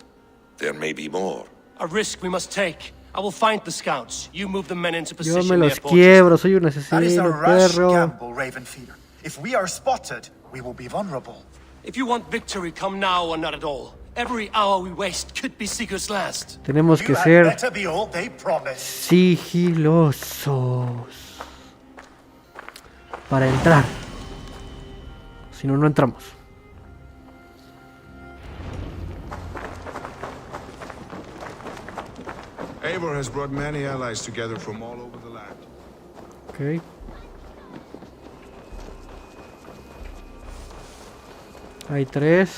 There may be more. A risk we must take. I will find the scouts. You move the men into Yo position me near los Porchester. quiebro, soy un That is a asesino, rash perro. gamble, Ravenfeeder. If we are spotted, we will be vulnerable. If you want victory, come now or not at all. Every hour we waste could be Sigurd's last. Tenemos que You had ser better be all they promise. sigilosos para entrar. Si no, no entramos. Eivor has brought many allies together from all over the land. Ok. Hay 3.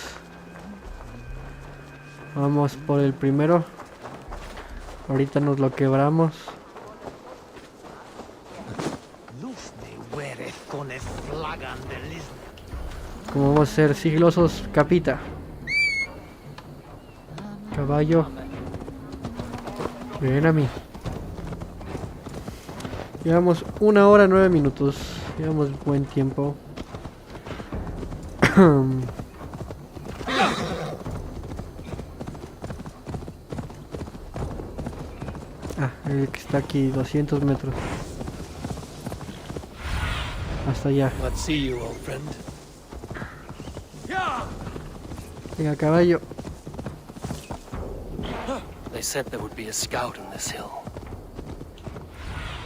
Vamos por el primero. Ahorita nos lo quebramos. Como vamos a ser sigilosos, capita. Caballo. Ven a mí. Llevamos 1 hora 9 minutos. Llevamos buen tiempo. El que está aquí, 200 metros. Hasta allá. Let's see you, old friend. Venga, caballo. They said there would be a scout on this hill.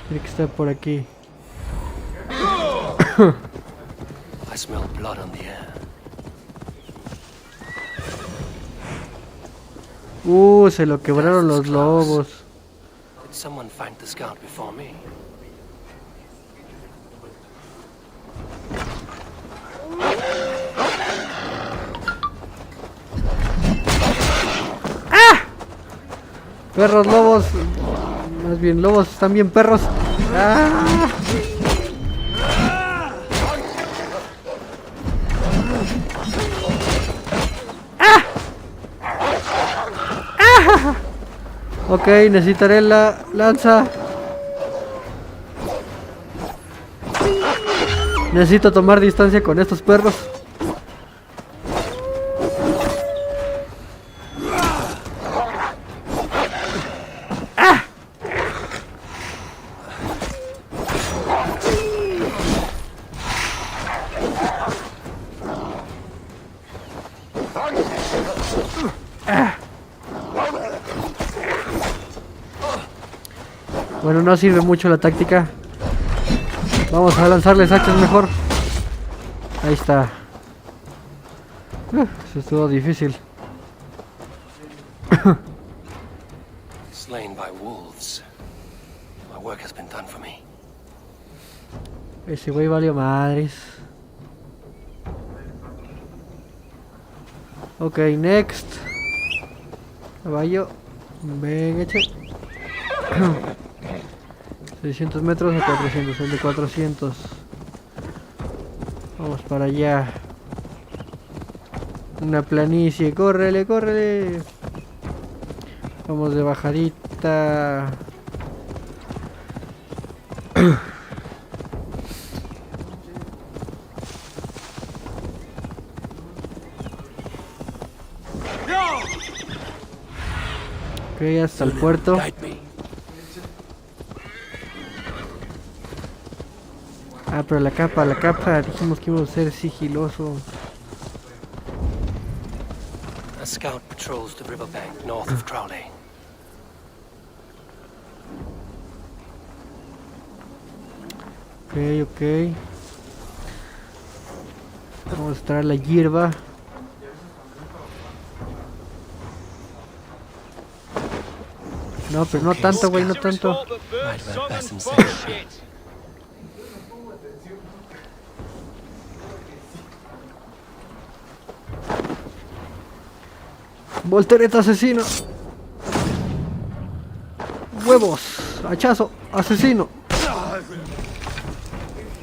Tiene que estar por aquí. I smell blood on the air. Se lo quebraron los lobos. Did someone find the scout before me? Perros, lobos. Más bien, lobos también perros. Ok, necesitaré la lanza. Necesito tomar distancia con estos perros. Bueno, no sirve mucho la táctica. Vamos a lanzarles hachas mejor. Ahí está. Eso estuvo difícil. Slain by wolves. My work has been done for me. Ese güey valió madres. Ok, next. Caballo. Venga, che. 600 metros a 400, el de 400. Vamos para allá. Una planicie, córrele, córrele. Vamos de bajadita. Ok, hasta el puerto. Ah, pero la capa, dijimos que íbamos a ser sigiloso. A scout patrols the riverbank north of Crowley. Ok, ok. Vamos a traer la hierba. No, pero no tanto, güey, no tanto. Voltereta asesino. Huevos. Hachazo. Asesino.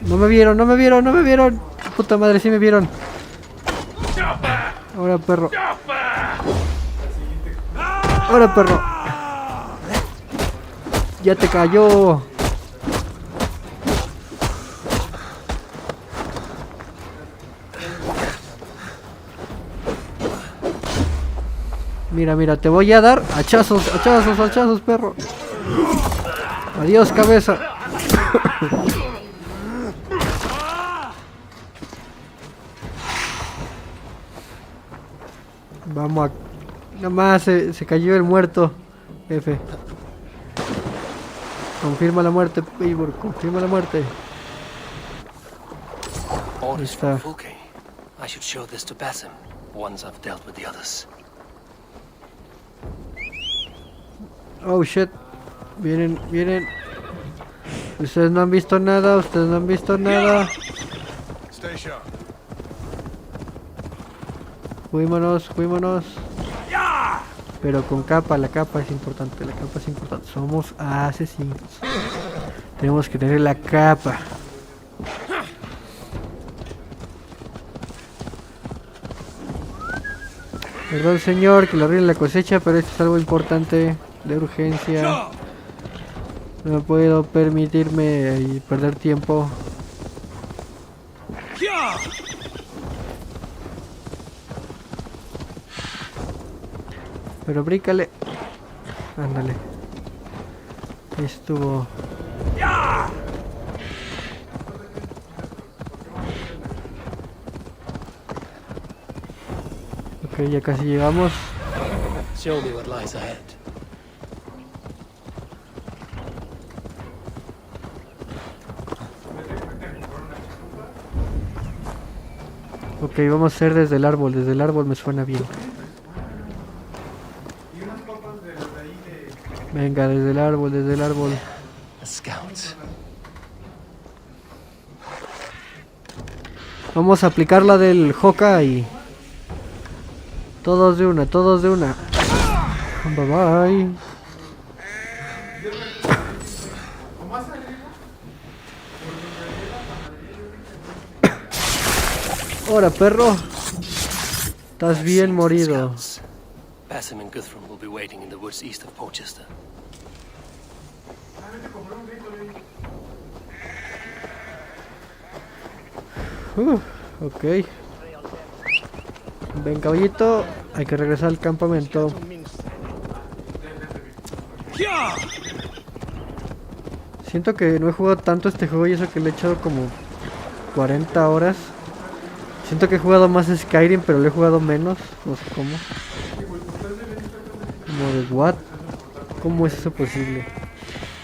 No me vieron, no me vieron, no me vieron. Puta madre, sí me vieron. Ahora perro. Ahora perro. Ya te cayó. Mira, mira, te voy a dar hachazos, hachazos, hachazos, perro. Adiós, cabeza. Vamos a... Nada más se cayó el muerto. F. Confirma la muerte, Eivor. Confirma la muerte. Ahí está. I should show this to Basim once I've dealt with the others. Oh shit. Vienen, vienen. Ustedes no han visto nada, ustedes no han visto nada. Fuímonos, fuímonos. Pero con capa, la capa es importante, la capa es importante. Somos asesinos. Tenemos que tener la capa. Perdón señor, que le arruine la cosecha, pero esto es algo importante, de urgencia. No puedo permitirme perder tiempo. Pero brícale. Ándale. Ahí estuvo. Ok, ya casi llegamos. Show me what lies ahead. Ok, vamos a hacer desde el árbol me suena bien. Venga, desde el árbol, desde el árbol. Vamos a aplicar la del Hawkeye. Todos de una, todos de una. Bye bye. Ahora, perro. Estás bien morido. Basim and Guthrum will be waiting in the woods east of Porchester. Ok. Ven, caballito. Hay que regresar al campamento. Siento que no he jugado tanto este juego y eso que le he echado como 40 horas. Siento que he jugado más Skyrim, pero lo he jugado menos. No sé cómo. Como de what? ¿Cómo es eso posible?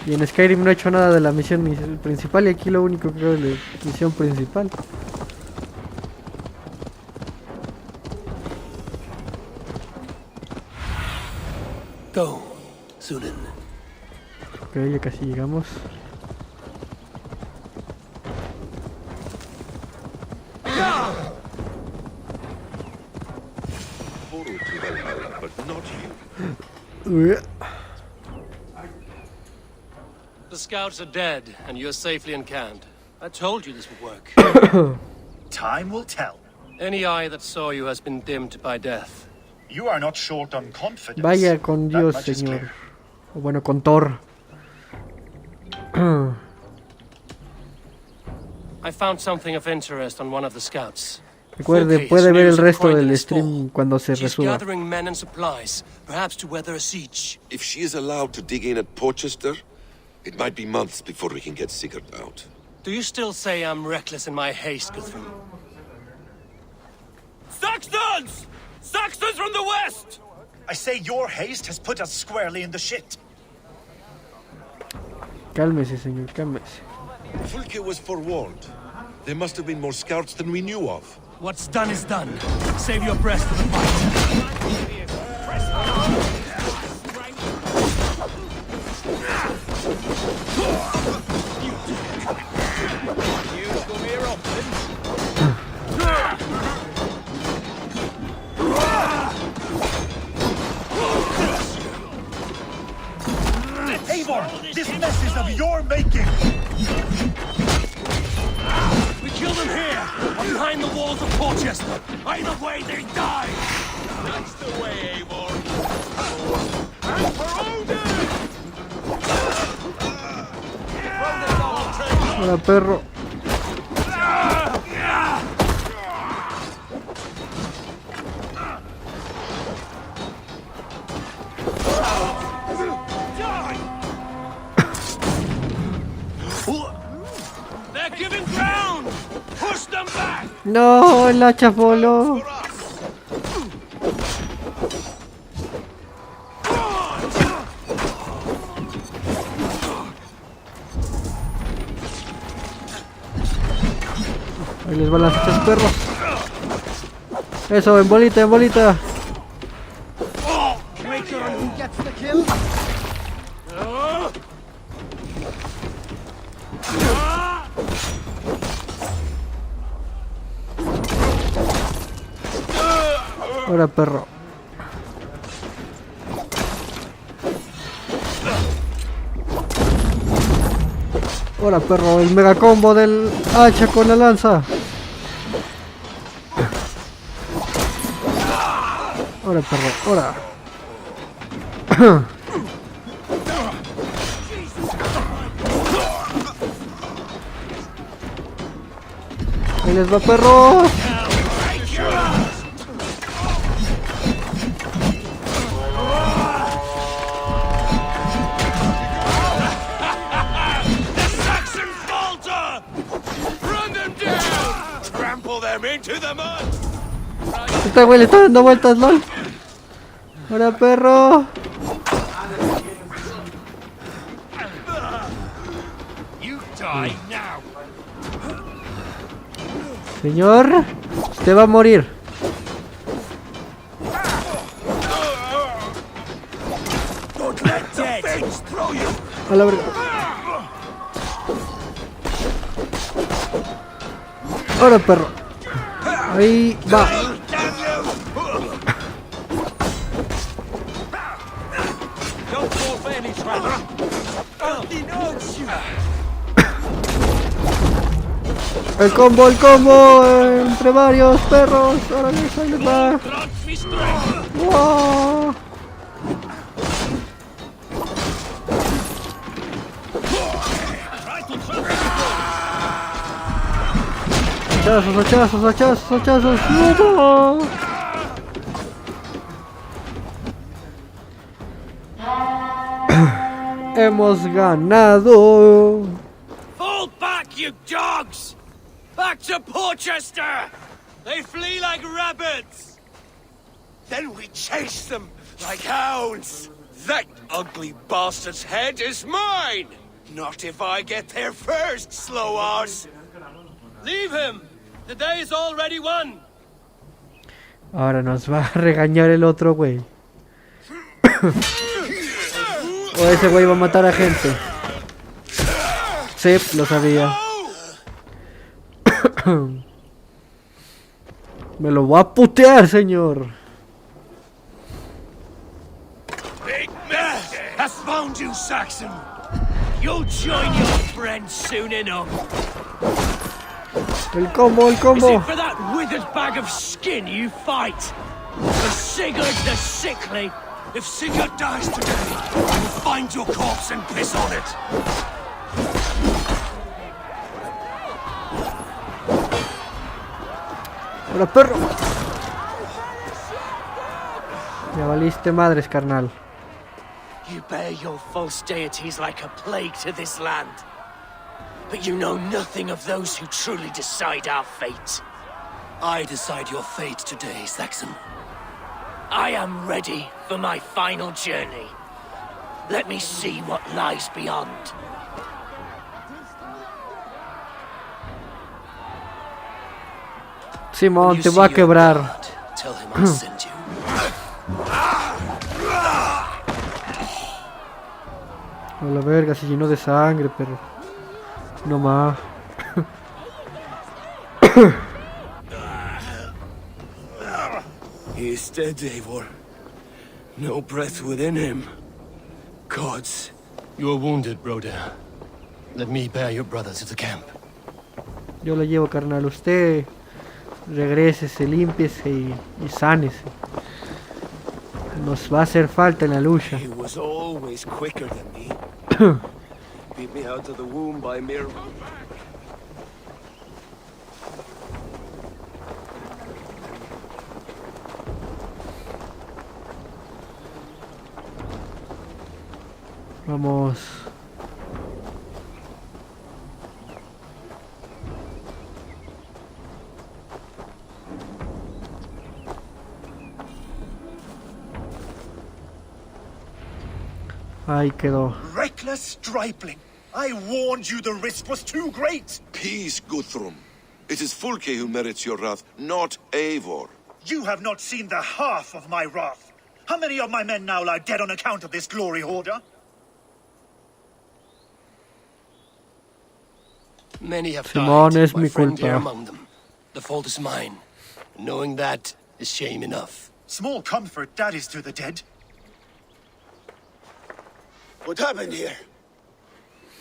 Y en Skyrim no he hecho nada de la misión principal y aquí lo único que creo es la misión principal. Go, Sunan. Ok, ya casi llegamos. Portal to Valhalla, but not you. The scouts are dead, and you're safely encamped. I told you this would work. Time will tell. Any eye that saw you has been dimmed by death. You are not short on confidence. Vaya con Dios, señor. O bueno, con Thor. I found something of interest on one of the scouts. Recuerde, puede ver el resto del stream cuando se resuba. Gathering men and supplies, perhaps to weather a siege. If she is allowed to dig in at Porchester, it might be months before we can get Sigurd out. Do you still say I'm reckless in my haste, Guthrum? Saxons! Saxons from the west! I say your haste has put us squarely in the shit. Cálmese, señor, cálmese. Fulke was forewarned. There must have been more scouts than we knew of. What's done is done. Save your breath for the fight. Eivor, this mess is of your making! We kill them here, or behind the walls of Porchester. Either way, they die! That's the way, Eivor. And for Odin! Hola, perro. They're giving ground! Push them back! No, el hacha voló. Ahí les van las hachas, perros. Eso, en bolita, en bolita. Ahora, perro. Ahora, perro, el mega combo del hacha con la lanza. Ahora, perro, ahora. Ahí les va, perro. Este güey le está dando vueltas, lol. Ahora, perro. Señor, usted va a morir. A la verga. Ahora, perro. Ahí va. El combo, entre varios perros. Ahora ahí les va. Wow. Hachazos. ¡No! Hemos ganado. Fall back, you dogs! Back to Porchester! They flee like rabbits! Then we chase them like hounds! That ugly bastard's head is mine! Not if I get there first, slow arse! Leave him! The day is already won! Ahora nos va a regañar el otro güey. O ese güey va a matar a gente. Sí, lo sabía. Me lo voy a putear, señor. I found you, Saxon. You'll join your friends soon enough. El combo, el Is combo. it for that withered bag of skin you fight? For Sigurd the Sickly? If Sigurd dies today, you'll find your corpse and piss on it. ¡Hola, perro! Ya valiste madres, carnal. You bear your false deities like a plague to this land. But you know nothing of those who truly decide our fate. I decide your fate today, Saxon. I am ready for my final journey. Let me see what lies beyond. Simón, te voy a quebrar. Tell him I sent you. A la verga, se llenó de sangre, pero... No más. He is dead, Eivor. No breath within him. Gods. You are wounded, Broder. Let me bear your brother to the camp. Yo lo llevo, carnal. Usted regrésese, límpiese y sánese. Nos va a hacer falta en la lucha. He was always quicker than me. Beat me out of the womb by mere... Vamos. Ahí quedó. Reckless stripling! I warned you the risk was too great! Peace, Guthrum. It is Fulke who merits your wrath, not Eivor. You have not seen the half of my wrath. How many of my men now lie dead on account of this glory hoarder? Many have Simón, died, es my mi friend culpa. here among them. The fault is mine. Knowing that is shame enough. Small comfort that is to the dead. What happened here?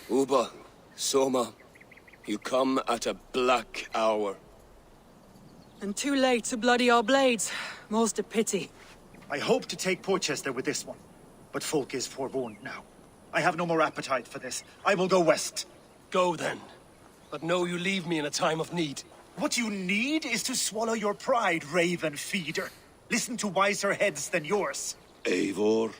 Uba, Soma, you come at a black hour. And too late to bloody our blades. Most a pity. I hope to take Porchester with this one, but Folk is forewarned now. I have no more appetite for this. I will go west. Go then. But know you leave me in a time of need. What you need is to swallow your pride, raven feeder. Listen to wiser heads than yours. Eivor?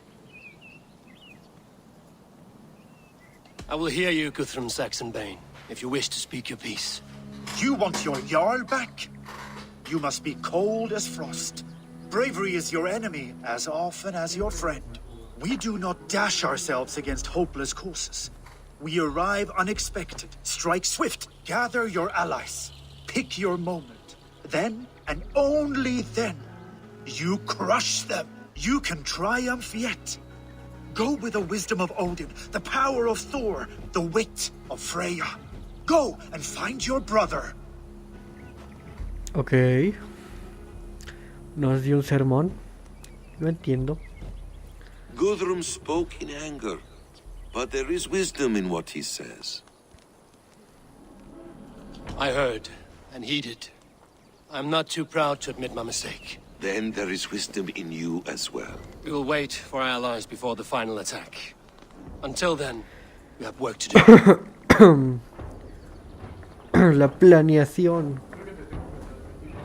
I will hear you, Guthrum Saxonbane, if you wish to speak your piece. You want your Jarl back? You must be cold as frost. Bravery is your enemy as often as your friend. We do not dash ourselves against hopeless courses. We arrive unexpected, strike swift, gather your allies, pick your moment. Then, and only then, you crush them. You can triumph yet. Go with the wisdom of Odin, the power of Thor, the wit of Freya. Go and find your brother. Ok. Nos dio un sermón. No entiendo. Guthrum spoke in anger, but there is wisdom in what he says. I heard and heeded. I'm not too proud to admit my mistake. Then there is wisdom in you as well. We will wait for our allies before the final attack. Until then, we have work to do. La planeación.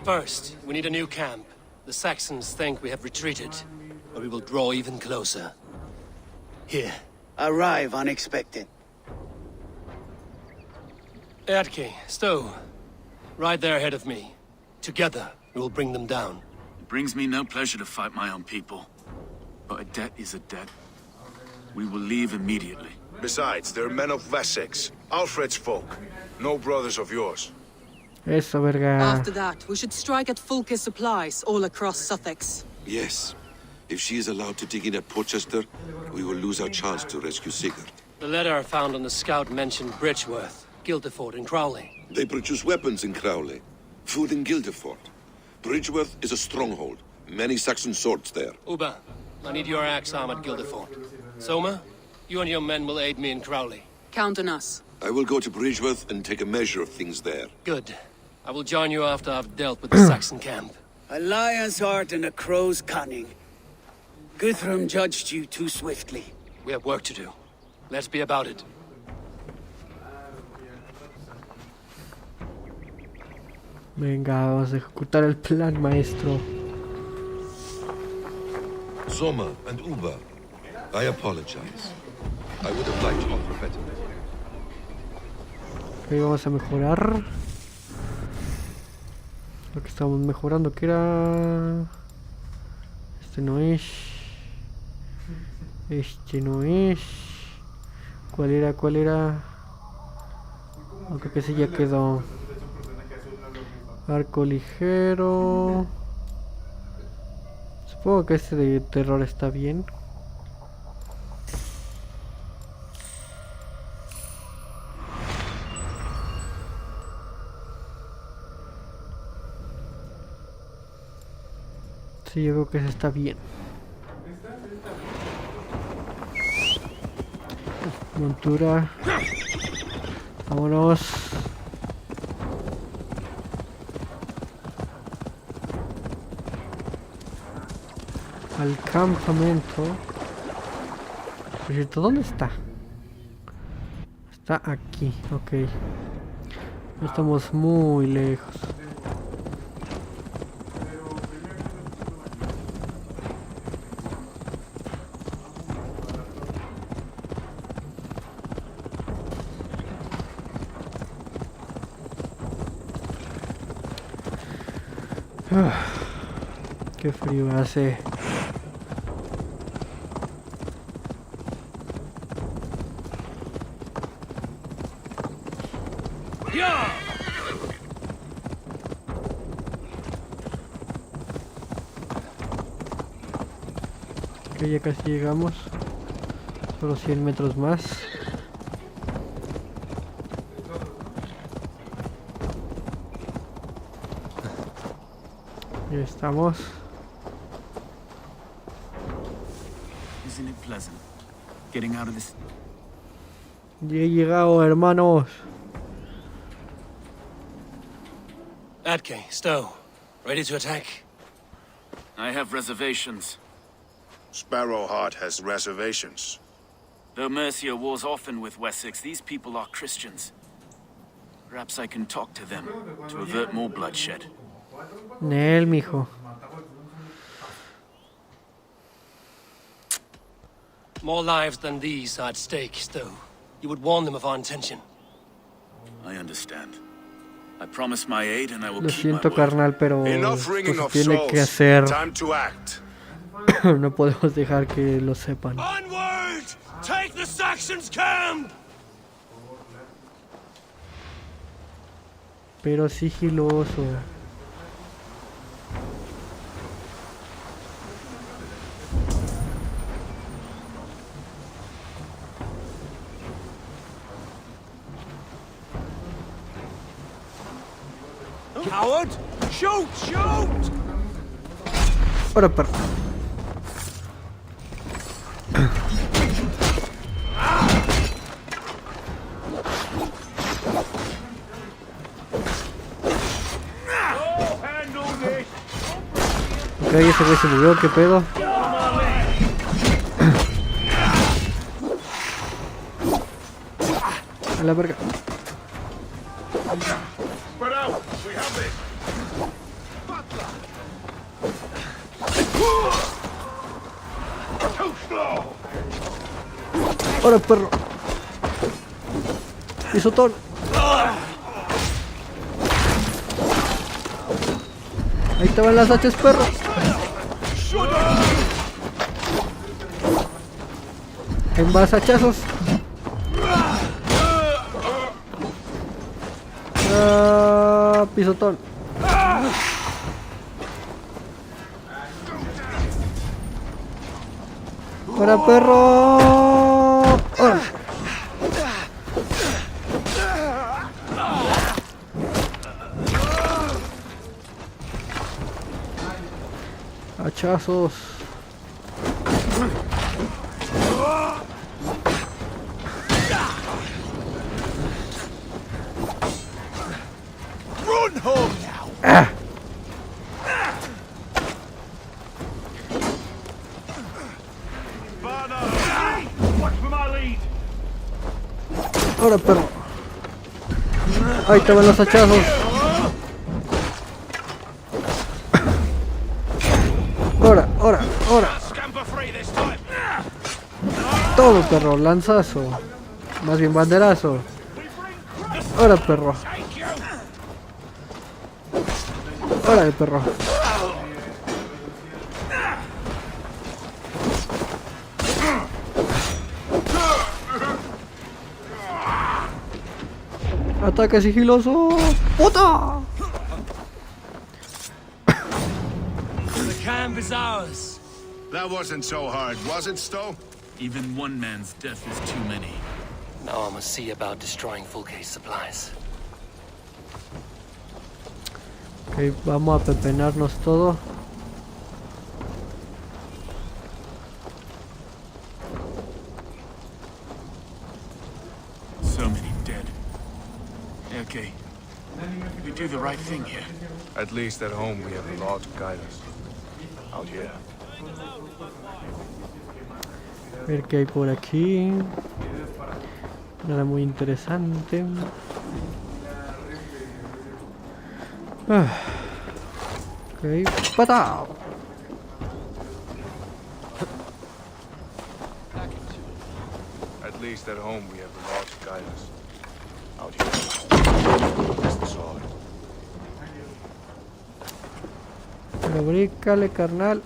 First, we need a new camp. The Saxons think we have retreated, but we will draw even closer. Here. Arrive unexpected. Erke, Stowe. Right there ahead of me. Together, we will bring them down. It brings me no pleasure to fight my own people. But a debt is a debt. We will leave immediately. Besides, they're men of Wessex, Alfred's folk. No brothers of yours. Eso, verga. After that, we should strike at Fulke's supplies all across Sussex. Yes. If she is allowed to dig in at Portchester, we will lose our chance to rescue Sigurd. The letter I found on the scout mentioned Bridgeworth, Guildeford, and Crowley. They produce weapons in Crowley, food in Guildeford. Bridgeworth is a stronghold. Many Saxon swords there. Uba, I need your axe arm at Guildeford. Soma, you and your men will aid me in Crowley. Count on us. I will go to Bridgeworth and take a measure of things there. Good. I will join you after I've dealt with the Saxon camp. A lion's heart and a crow's cunning. Guthrum judged you too swiftly. We have work to do. Let's be about it. Venga, vamos a ejecutar el plan, maestro. Soma and Uba, I apologize. I would have liked to offer better. Ok, vamos a mejorar. Lo que estamos mejorando, que era... Este no es. Este no es. ¿Cuál era? ¿Cuál era? No, creo que ese ya quedó. Arco ligero. Supongo que este de terror está bien. Sí, yo creo que ese está bien. Montura. Vámonos. Al campamento. Por cierto, ¿dónde está? Está aquí, ok. No estamos muy lejos. Qué frío hace. Ok, ya casi llegamos. Solo 100 metros más. Ya estamos. Isn't it pleasant getting out of this? Ya he llegado, hermanos. Atke, Stowe, ready to attack? I have reservations. Sparrowheart has reservations. Though Mercia wars often with Wessex, these people are Christians. Perhaps I can talk to them to avert more bloodshed. Nel, mijo. More lives than these are at stake, Stowe. You would warn them of our intention. I understand. I promise my aid and I will Lo keep my siento, word. carnal, pero Enough esto ringing se of tiene souls. que hacer. Time to act. No podemos dejar que lo sepan. Onward! Take the Saxons' camp! Pero sigiloso. Coward! Shoot! Shoot! Ahora, perro. Ok, ese güey se murió, ¿qué pedo? A la verga. Spread out. We have this. Too slow. Ahora, perro. Pisotón. Ahí te van las hachas, perro. En más hachazos. Pisotón. ¡Ahora, perro! ¡Ahora! Hachazos. Run home now. ¡Ah! ¡Ahora, perro! ¡Ahí te van los hachazos! ¡Ahora, ahora, ahora! Todo, perro, lanzazo. Más bien banderazo. ¡Ahora, perro! ¡Ahora, perro! ¡Ataque sigiloso! ¡Puta! The camp is ours. That wasn't so hard, was it, Stowe? Even one man's death is too many. Now I must see about destroying Fulke's supplies. Ok, vamos a pepenarnos todo. So many dead. Okay. We do the right thing here. At least at home we have the law to guide us. Out here. A ver qué hay por aquí. Nada muy interesante. Ok, ¡pata! At least at home we have the law to guide us. Out here. That's the sword. Pero brícale, carnal.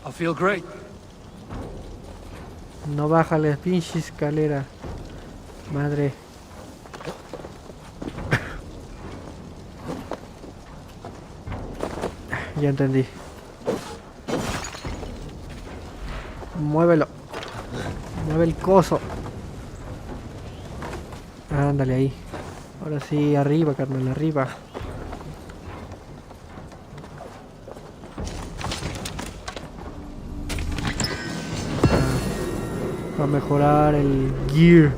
I feel great. No bájale, pinche escalera. Madre. Ya entendí. Muévelo. Mueve el coso. Ándale ahí. Ahora sí, arriba, carnal, arriba. Va a mejorar el gear.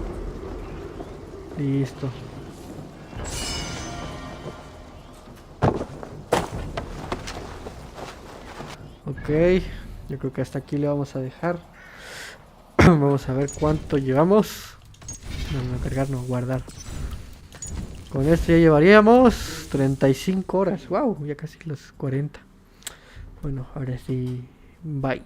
Listo. Ok, yo creo que hasta aquí le vamos a dejar. Vamos a ver cuánto llevamos. No, no cargar, no, guardar. Con esto ya llevaríamos 35 horas. Wow, ya casi las 40. Bueno, ahora sí, bye.